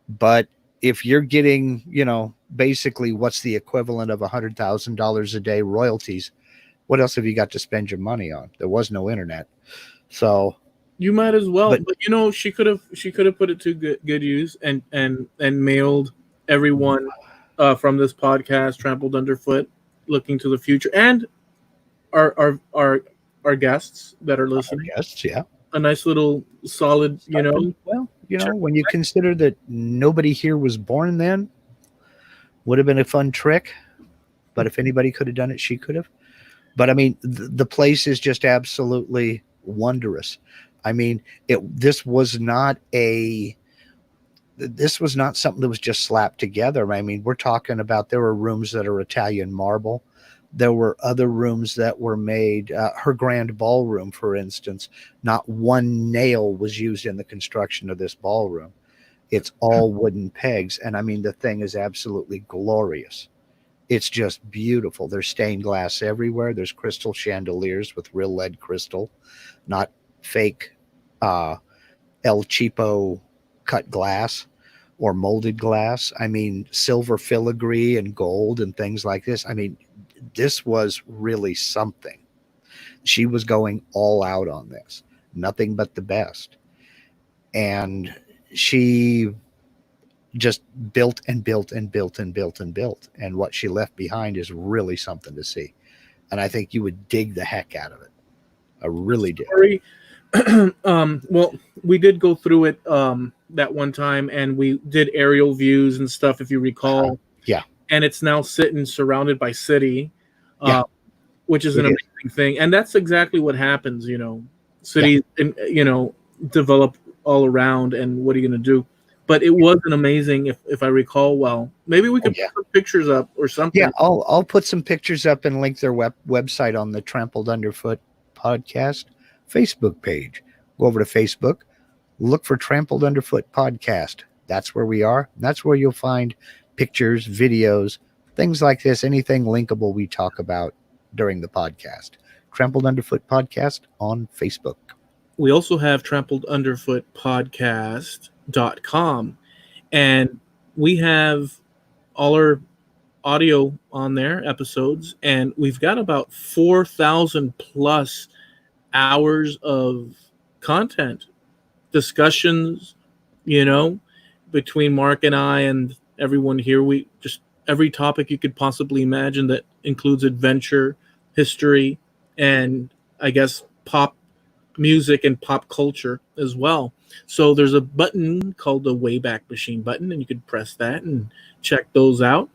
but if you're getting, basically what's the equivalent of $100,000 a day royalties, what else have you got to spend your money on? There was no internet. So you might as well, but she could have put it to good use and mailed everyone from this podcast, Trampled Underfoot, looking to the future, and our guests that are listening. Yes, yeah. A nice little solid, Well, when you consider that nobody here was born then, would have been a fun trick. But if anybody could have done it, she could have. But I mean, the place is just absolutely wondrous. I mean, this was not something that was just slapped together. I mean, we're talking about, there were rooms that are Italian marble. There were other rooms that were made, her grand ballroom, for instance, not one nail was used in the construction of this ballroom. It's all wooden pegs. And I mean, the thing is absolutely glorious. It's just beautiful. There's stained glass everywhere. There's crystal chandeliers with real lead crystal, not fake El Cheapo cut glass or molded glass. I mean, silver filigree and gold and things like this. I mean, this was really something. She was going all out on this, nothing but the best. And she just built and built and built and built and built. And what she left behind is really something to see. And I think you would dig the heck out of it. I really did. Well, we did go through it that one time, and we did aerial views and stuff, if you recall. Yeah. And it's now sitting surrounded by city, which is an amazing thing. And that's exactly what happens, cities, develop all around, and what are you going to do? But it was an amazing, if I recall well. Maybe we could put some pictures up or something. Yeah, I'll put some pictures up and link their website on the Trampled Underfoot Podcast Facebook page. Go over to Facebook, look for Trampled Underfoot Podcast. That's where we are. That's where you'll find pictures, videos, things like this, anything linkable we talk about during the podcast. Trampled Underfoot Podcast on Facebook. We also have Trampled Underfoot Podcast.com, and we have all our audio on there, episodes, and we've got about 4,000 plus hours of content, discussions, between Mark and I and everyone here. We just, every topic you could possibly imagine that includes adventure, history, and I guess pop music and pop culture as well. So there's a button called the Wayback Machine button, and you can press that and check those out.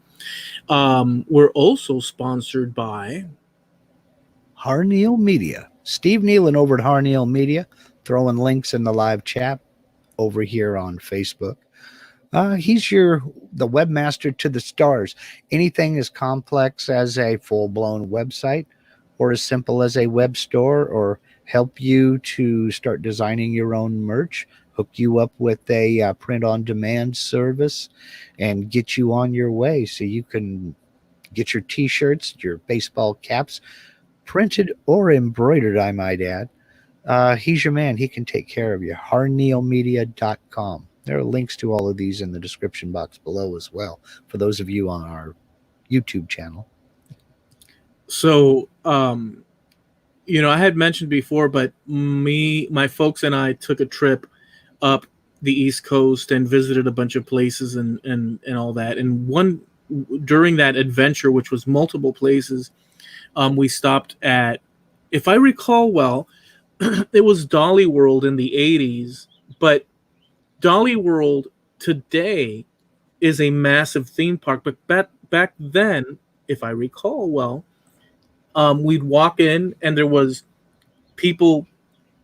We're also sponsored by. Harneal Media. Steve Nealon over at Harneal Media, throwing links in the live chat over here on Facebook. He's the webmaster to the stars. Anything as complex as a full-blown website or as simple as a web store, or help you to start designing your own merch, hook you up with a print-on-demand service, and get you on your way so you can get your t-shirts, your baseball caps, printed or embroidered, I might add. He's your man. He can take care of you. Harnealmedia.com. There are links to all of these in the description box below as well for those of you on our YouTube channel. So, I had mentioned before, but my folks and I took a trip up the East Coast and visited a bunch of places and all that. And during that adventure, which was multiple places, we stopped at, if I recall well, it was Dolly World in the 80s, but Dolly World today is a massive theme park. But back then, if I recall well, we'd walk in and there was people,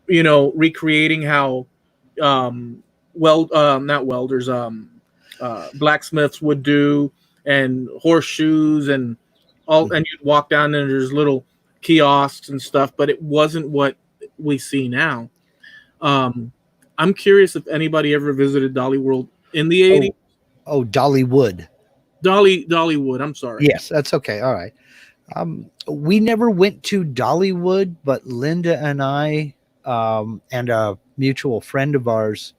recreating how, not welders, blacksmiths would do, and horseshoes and all, and you'd walk down and there's little kiosks and stuff, but it wasn't what we see now. I'm curious if anybody ever visited Dolly World in the 80s. Oh, Dollywood. Dollywood. I'm sorry. Yes, that's okay. All right. We never went to Dollywood, but Linda and I, and a mutual friend of ours,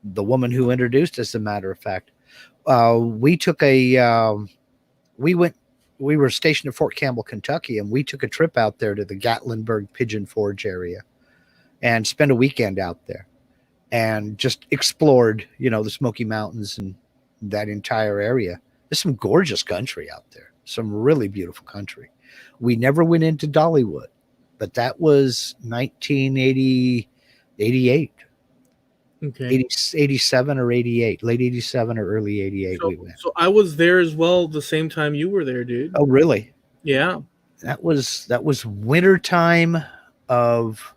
the woman who introduced us, as a matter of fact, we were stationed at Fort Campbell, Kentucky, and we took a trip out there to the Gatlinburg Pigeon Forge area and spent a weekend out there and just explored, the Smoky Mountains and that entire area. There's some gorgeous country out there, some really beautiful country. We never went into Dollywood, but that was 1988. Okay. 87 or 88, late 87 or early 88. So I was there as well the same time you were there, dude. Oh, really? Yeah. That was winter time of,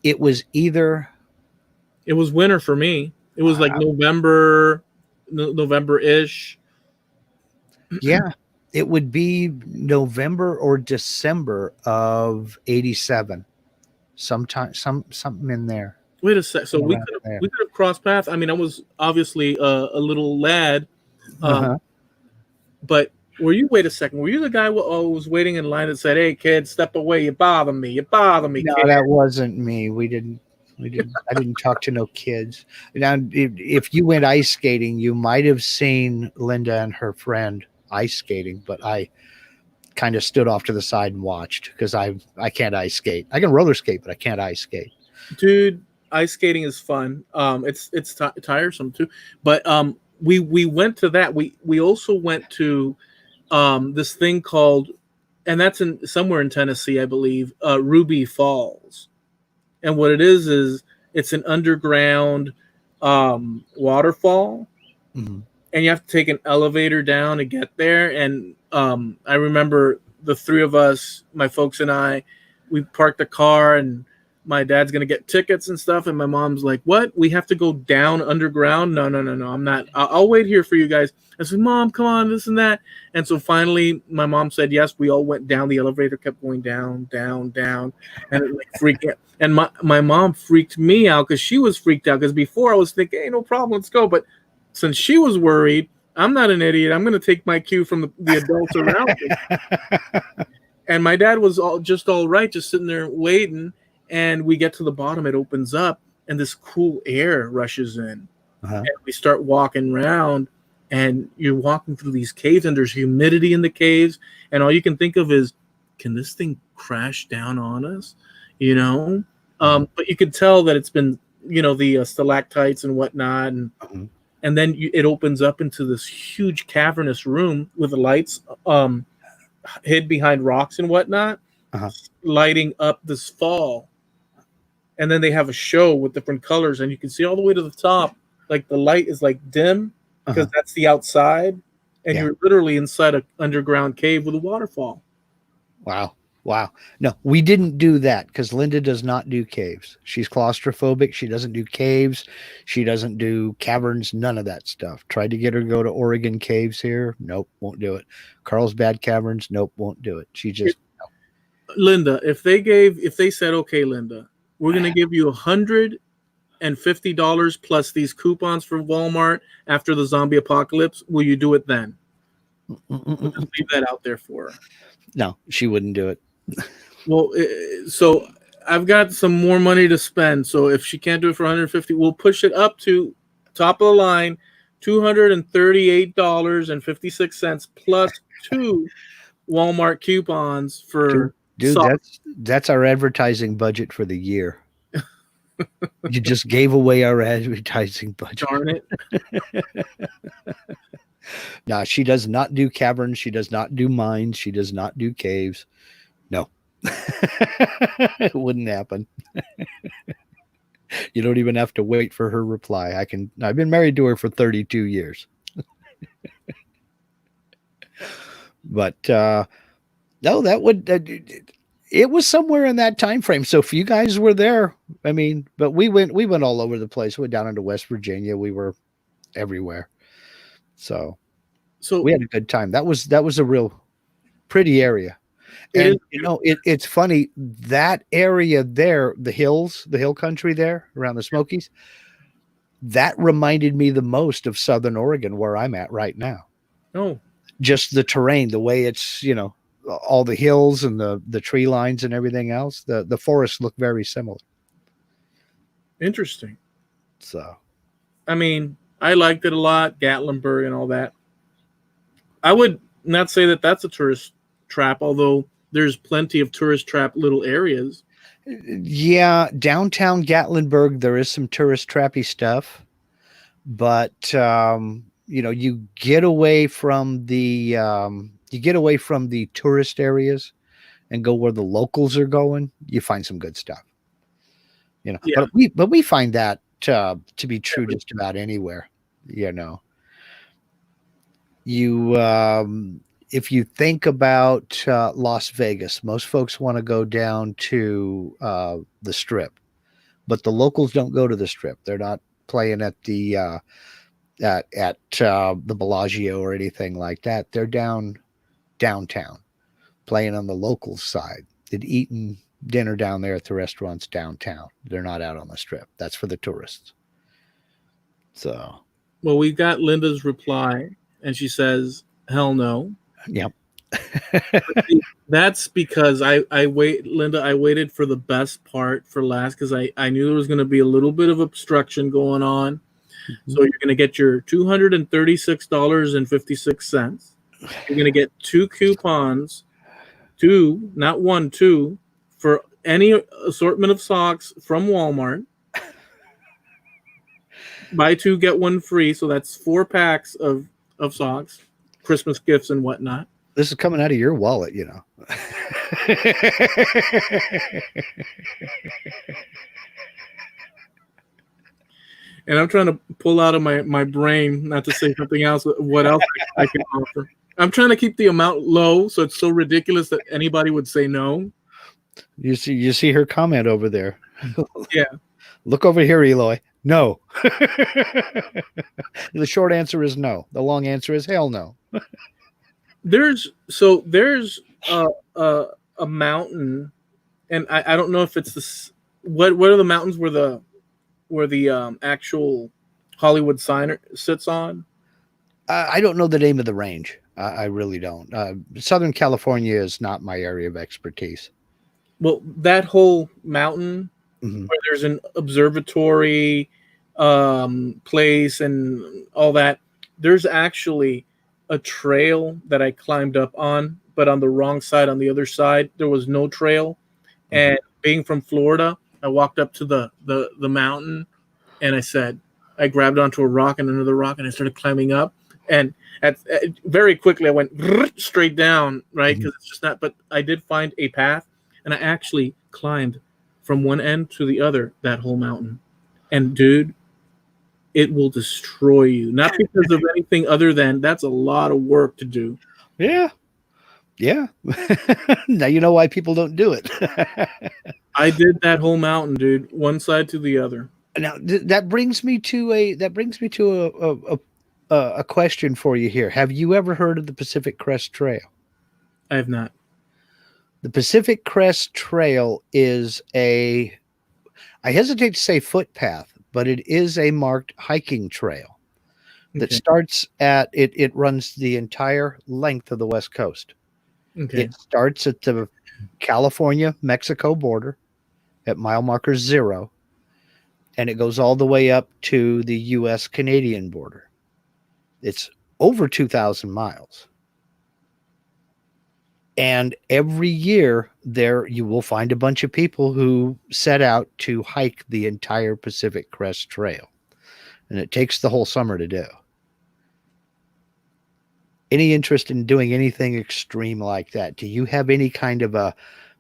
it was winter for me. It was like November-ish. Yeah. It would be November or December of 87. Sometime, something in there. Wait a sec. So we could have crossed paths. I mean, I was obviously a little lad, but wait a second. Were you the guy who was waiting in line that said, "Hey, kid, step away. You bother me. You bother me." No, kid. That wasn't me. I didn't talk to no kids. Now, if you went ice skating, you might have seen Linda and her friend ice skating, but I kind of stood off to the side and watched because I can't ice skate. I can roller skate, but I can't ice skate. Dude, ice skating is fun. It's tiresome too. But we went to that. We also went to this thing called, and that's somewhere in Tennessee, I believe, Ruby Falls. And what it is it's an underground waterfall. Mm-hmm. And you have to take an elevator down to get there. And I remember the three of us, my folks and I, we parked the car, and my dad's going to get tickets and stuff. And my mom's like, "What? We have to go down underground?" No, I'm not. I'll wait here for you guys. I said, "Mom, come on, this and that." And so finally my mom said yes. We all went down. The elevator kept going down. And it freaked out. And my mom freaked me out because she was freaked out, because before I was thinking, "Hey, no problem, let's go." But since she was worried, I'm not an idiot. I'm going to take my cue from the adults around me. And my dad was all right, just sitting there waiting. And we get to the bottom, it opens up, and this cool air rushes in. And we start walking around, and you're walking through these caves, and there's humidity in the caves. And all you can think of is, can this thing crash down on us? But you could tell that it's been, the stalactites and whatnot. And then it opens up into this huge cavernous room with the lights hid behind rocks and whatnot, lighting up this fall. And then they have a show with different colors, and you can see all the way to the top. Like the light is like dim because that's the outside. and Yeah. you're literally inside an underground cave with a waterfall. Wow. Wow. No, we didn't do that because Linda does not do caves. She's claustrophobic. She doesn't do caves. She doesn't do caverns, none of that stuff. Tried to get her to go to Oregon caves here. Nope, won't do it. Carlsbad Caverns. Nope, won't do it. She just, Linda, if they said, okay, Linda, we're gonna give you $150 plus these coupons for Walmart after the zombie apocalypse, will you do it then? We'll just leave that out there for her. no, she wouldn't do it. Well, so I've got some more money to spend. So if she can't do it for 150, we'll push it up to top of the line, $238.56 plus 2 Walmart coupons for Dude, that's our advertising budget for the year. You just gave away our advertising budget. Darn it. No, she does not do caverns. She does not do mines. She does not do caves. No. It wouldn't happen. You don't even have to wait for her reply. I've been married to her for 32 years. But no, it was somewhere in that time frame. So if you guys were there, I mean, but we went all over the place. We went down into West Virginia. We were everywhere. So we had a good time. That was a real pretty area. And it's funny, that area there, the hill country there around the Smokies, that reminded me the most of Southern Oregon, where I'm at right now. Oh, just the terrain, the way it's, all the hills and the tree lines and everything else, the forests look very similar. Interesting. So, I mean, I liked it a lot, Gatlinburg and all that. I would not say that that's a tourist trap, although there's plenty of tourist trap little areas. Yeah, downtown Gatlinburg, there is some tourist trappy stuff, but you get away from the tourist areas and go where the locals are going. You find some good stuff, Yeah. But we find that to be true just about anywhere. If you think about Las Vegas, most folks want to go down to the Strip, but the locals don't go to the Strip. They're not playing at the Bellagio or anything like that. They're downtown, playing on the local side. They'd eaten dinner down there at the restaurants downtown. They're not out on the Strip. That's for the tourists. So, well, we got Linda's reply, and she says, "Hell no." Yep. That's because I waited for the best part for last, because I knew there was going to be a little bit of obstruction going on. Mm-hmm. So you're going to get your $236.56. You're going to get 2 coupons, 2, not 1, 2, for any assortment of socks from Walmart. Buy 2, get 1 free. So that's 4 packs of socks, Christmas gifts and whatnot. This is coming out of your wallet, And I'm trying to pull out of my brain, not to say something else, what else I can offer. I'm trying to keep the amount low so it's so ridiculous that anybody would say no. You see her comment over there. Yeah. Look over here, Eloy. No. The short answer is no. The long answer is hell no. There's a mountain, and I don't know if it's this. What are the mountains where the actual Hollywood sign sits on? I don't know the name of the range. I really don't. Southern California is not my area of expertise. Well, that whole mountain, mm-hmm. where there's an observatory place and all that, there's actually a trail that I climbed up on, but on the wrong side, on the other side, there was no trail. Mm-hmm. And being from Florida, I walked up to the mountain, and I grabbed onto a rock and another rock, and I started climbing up. And very quickly, I went straight down, right? Because it's just not. But I did find a path, and I actually climbed from one end to the other that whole mountain. And dude, it will destroy you. Not because of anything other than that's a lot of work to do. Yeah. Yeah. Now you know why people don't do it. I did that whole mountain, dude, one side to the other. Now that brings me to a question for you here. Have you ever heard of the Pacific Crest Trail? I have not. The Pacific Crest Trail is I hesitate to say footpath, but it is a marked hiking trail that Okay. starts at it runs the entire length of the West Coast. Okay. It starts at the California-Mexico border at mile marker 0, and it goes all the way up to the US-Canadian border. It's over 2,000 miles. And every year there you will find a bunch of people who set out to hike the entire Pacific Crest Trail. And it takes the whole summer to do. Any interest in doing anything extreme like that? Do you have any kind of a,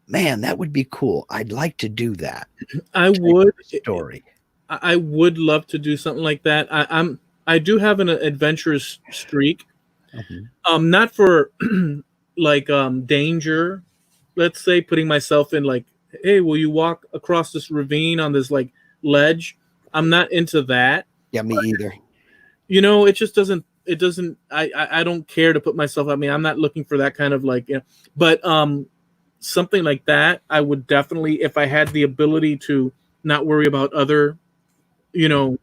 man, that would be cool, I'd like to do that I would. story? I would love to do something like that. I do have an adventurous streak. Mhm. Not for like danger. Let's say putting myself in like, hey, will you walk across this ravine on this like ledge? I'm not into that. Yeah, me either. You know, it just doesn't. It doesn't. I don't care to put myself. I mean, I'm not looking for that kind of like. Yeah, but something like that, I would definitely, if I had the ability to not worry about other, you know,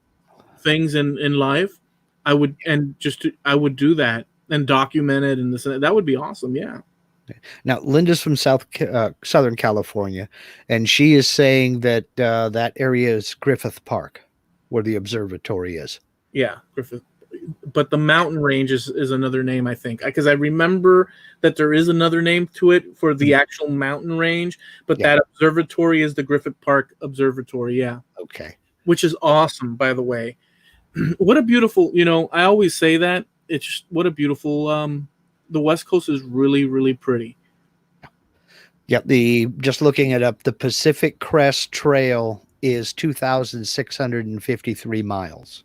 things in life, I would, and just I would do that and document it, and this and that would be awesome. Yeah. Now, Linda's from Southern California, and she is saying that that area is Griffith Park, where the observatory is. Yeah, Griffith. But the mountain range is another name, I think, because I remember that there is another name to it for the actual mountain range, but Yeah. that observatory is the Griffith Park Observatory. Yeah. Okay. Which is awesome, by the way. What a beautiful, I always say that. It's just, what a beautiful, the West Coast is really, really pretty. Yep. Just looking it up, the Pacific Crest Trail is 2,653 miles.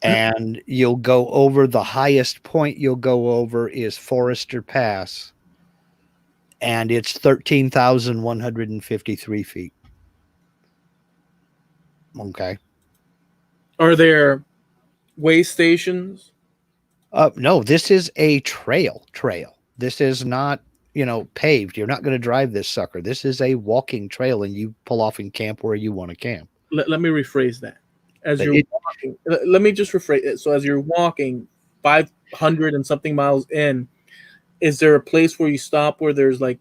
And you'll go over, the highest point you'll go over is Forester Pass, and it's 13,153 feet. Okay. Are there way stations? No, this is a trail. This is not, paved. You're not going to drive this sucker. This is a walking trail, and you pull off and camp where you want to camp. Let me rephrase that. As But you're walking, let me just rephrase it. So as you're walking 500 and something miles in, is there a place where you stop where there's like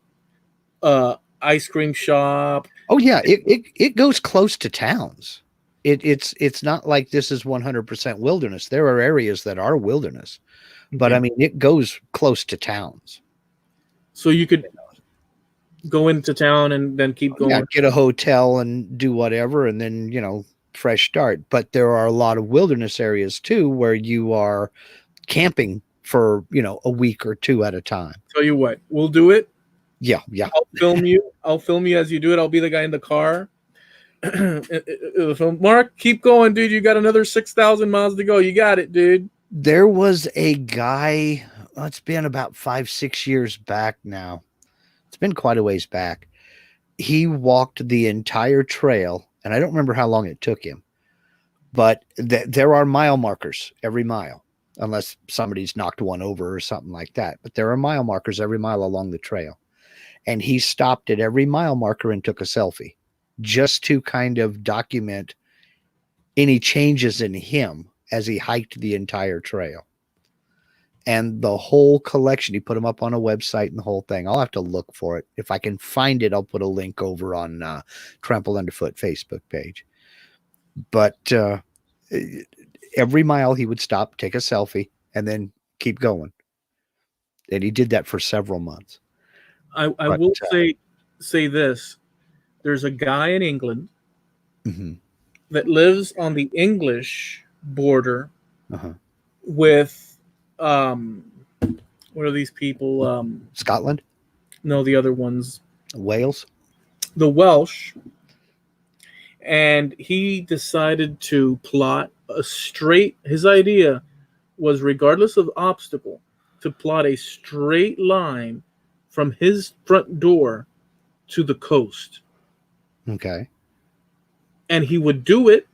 ice cream shop? Oh yeah, it goes close to towns. It's not like this is 100% wilderness. There are areas that are wilderness, but Okay. I mean it goes close to towns. So you could go into town and then keep going. Yeah, get a hotel and do whatever, and then fresh start. But there are a lot of wilderness areas too where you are camping for a week or two at a time. Tell you what, we'll do it. Yeah. I'll film you. I'll film you as you do it. I'll be the guy in the car. Mark, keep going, dude. You got another 6,000 miles to go. You got it, dude. There was a guy, it's been about 5-6 years back now. It's been quite a ways back. He walked the entire trail, and I don't remember how long it took him, but there are mile markers every mile, unless somebody's knocked one over or something like that. But there are mile markers every mile along the trail. And he stopped at every mile marker and took a selfie just to kind of document any changes in him as he hiked the entire trail. And the whole collection, he put them up on a website and the whole thing. I'll have to look for it. If I can find it, I'll put a link over on Trampled Underfoot Facebook page. But every mile he would stop, take a selfie, and then keep going. And he did that for several months. I will say this. There's a guy in England that lives on the English border with what are these people? Scotland? No, the other ones. Wales? The Welsh. and he decided to plot a straight. His idea was, regardless of obstacle, to plot a straight line from his front door to the coast. Okay. And he would do it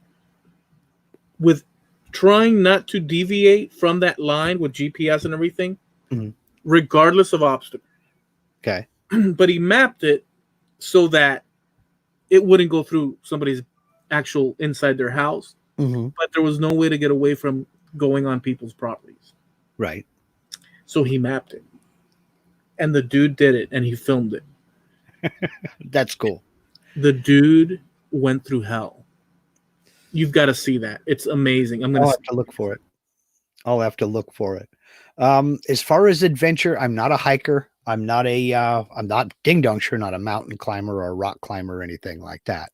with trying not to deviate from that line with GPS and everything, Mhm. regardless of obstacle. Okay. But he mapped it so that it wouldn't go through somebody's actual inside their house, Hmm. but there was no way to get away from going on people's properties. Right. So he mapped it. And the dude did it and he filmed it. That's cool. The dude went through hell. You've got to see that. It's amazing. I'm going I'll have to look for it. I'll have to look for it. As far as adventure, I'm not a hiker. I'm not ding dong sure not a mountain climber or a rock climber or anything like that.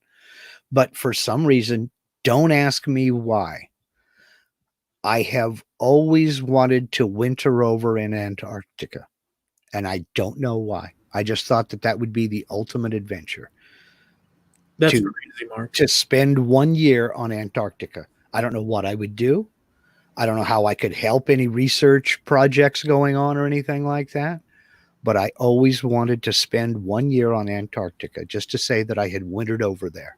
But for some reason, don't ask me why. I have always wanted to winter over in Antarctica, and I don't know why. I just thought that that would be the ultimate adventure. That's to crazy, Mark. to spend 1 year on Antarctica. I don't know what I would do. I don't know how I could help any research projects going on or anything like that. But I always wanted to spend 1 year on Antarctica just to say that I had wintered over there.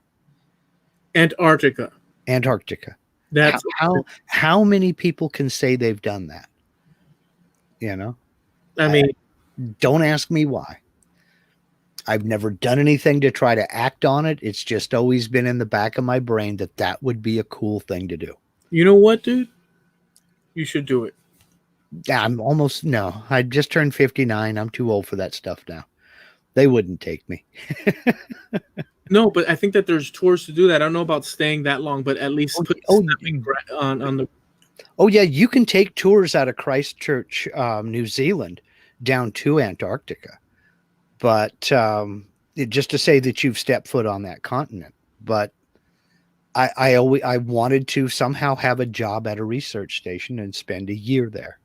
Antarctica. Antarctica. That's How many people can say they've done that? You know? I mean, Don't ask me why. I've never done anything to try to act on it. It's just always been in the back of my brain that that would be a cool thing to do. you know what, dude? You should do it. Yeah, no, I just turned 59. I'm too old for that stuff now. They wouldn't take me. No, but I think that there's tours to do that. I don't know about staying that long, but at least put stepping on the. Oh yeah, you can take tours out of Christchurch, New Zealand, down to Antarctica, but just to say that you've stepped foot on that continent. But I wanted to somehow have a job at a research station and spend a year there.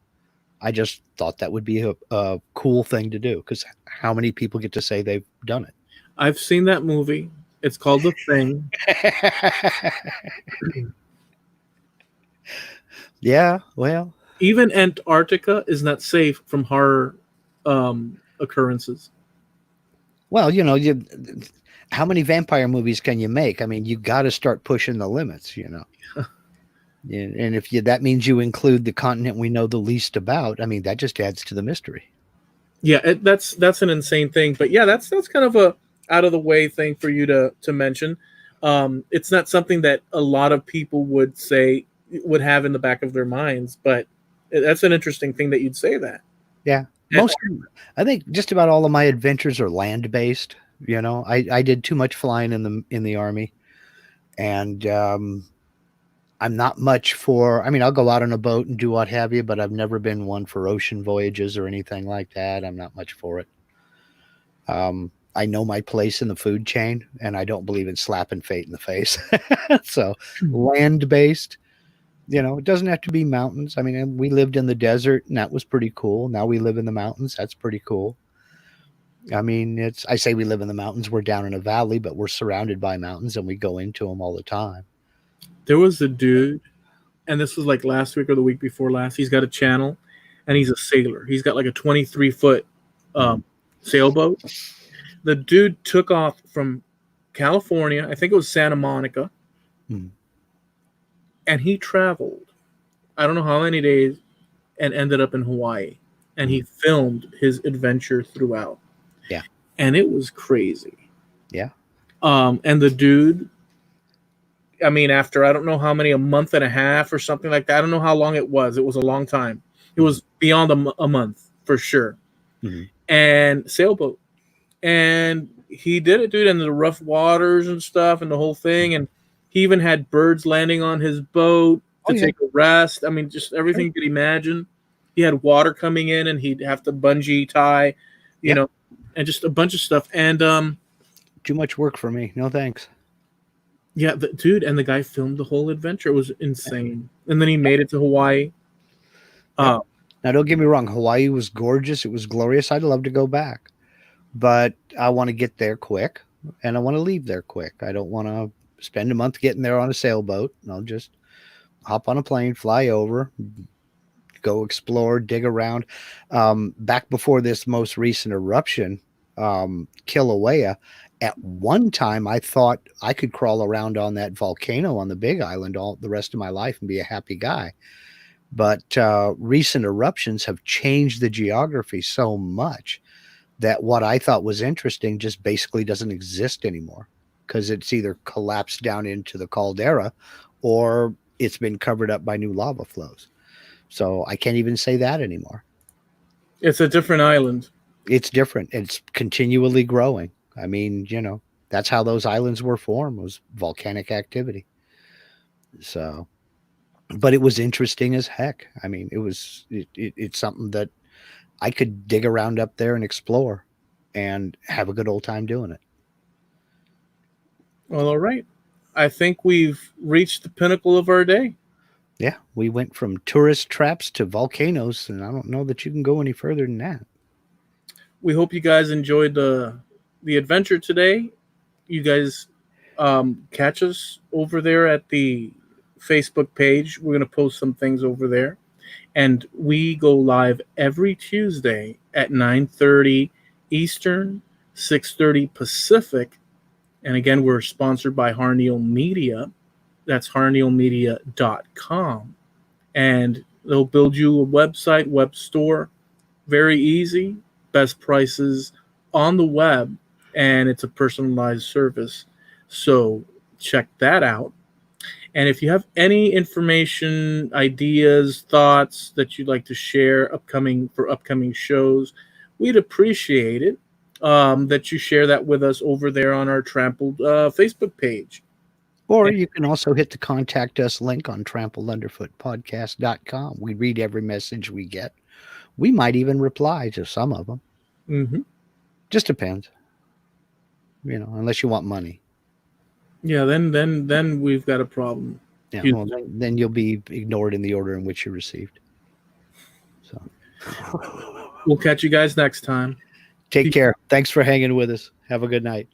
I just thought that would be a cool thing to do, because how many people get to say they've done it? I've seen that movie. It's called The Thing. Yeah, well, Even Antarctica is not safe from horror occurrences. well, how many vampire movies can you make? I mean, you got to start pushing the limits, And if that means you include the continent we know the least about, I mean, that just adds to the mystery. Yeah, that's an insane thing. But yeah, that's kind of a out of the way thing for you to mention. It's not something that a lot of people would have in the back of their minds, but that's an interesting thing that you'd say that. Yeah, I think just about all of my adventures are land based. I did too much flying in the Army, and I'm not much for. I mean, I'll go out on a boat and do what have you, but I've never been one for ocean voyages or anything like that. I'm not much for it. I know my place in the food chain, and I don't believe in slapping fate in the face. So land based, it doesn't have to be mountains. I mean, we lived in the desert, and that was pretty cool. Now we live in the mountains. That's pretty cool. I mean, I say we live in the mountains. We're down in a valley, but we're surrounded by mountains, and we go into them all the time. There was a dude, and this was like last week or the week before last. He's got a channel, and he's a sailor. He's got like a 23-foot sailboat. The dude took off from California. I think it was Santa Monica. And he traveled, I don't know how many days, and ended up in Hawaii. And he filmed his adventure throughout. Yeah. And it was crazy. Yeah. And the dude, I mean, after I don't know how many, a month and a half or something like that. I don't know how long it was. It was a long time. It was beyond a month for sure. And sailboat. And he did it, dude, in the rough waters and stuff and the whole thing. And he even had birds landing on his boat to take a rest. I mean, just everything you could imagine. He had water coming in, and he'd have to bungee tie, you know, and just a bunch of stuff. And too much work for me. No thanks. Yeah, dude, and the guy filmed the whole adventure. It was insane. And then he made it to Hawaii. Now, don't get me wrong. Hawaii was gorgeous. It was glorious. I'd love to go back. But I want to get there quick, and I want to leave there quick. I don't want to spend a month getting there on a sailboat. And I'll just hop on a plane, fly over, go explore, dig around. Back before this most recent eruption, Kilauea, at one time I thought I could crawl around on that volcano on the Big Island all the rest of my life and be a happy guy. But recent eruptions have changed the geography so much that what I thought was interesting just basically doesn't exist anymore, because it's either collapsed down into the caldera or it's been covered up by new lava flows. So I can't even say that anymore. It's a different island. It's different. It's continually growing. I mean, that's how those islands were formed, was volcanic activity. So, but it was interesting as heck. I mean, it's something that I could dig around up there and explore and have a good old time doing it. Well, all right. I think we've reached the pinnacle of our day. Yeah, we went from tourist traps to volcanoes, and I don't know that you can go any further than that. We hope you guys enjoyed the adventure today. You guys catch us over there at the Facebook page. We're going to post some things over there. And we go live every Tuesday at 9:30 Eastern, 6:30 Pacific. And again, we're sponsored by Harneal Media. That's harnealmedia.com. And they'll build you a website, web store. Very easy. Best prices on the web. And it's a personalized service. So check that out. And if you have any information, ideas, thoughts that you'd like to share for upcoming shows, we'd appreciate it that you share that with us over there on our Trampled Facebook page. Or you can also hit the contact us link on trampledunderfootpodcast.com. We read every message we get. We might even reply to some of them. Mm-hmm. Just depends. Unless you want money. Yeah, then we've got a problem. Yeah, well, then you'll be ignored in the order in which you received. So we'll catch you guys next time. Take care. Thanks for hanging with us. Have a good night.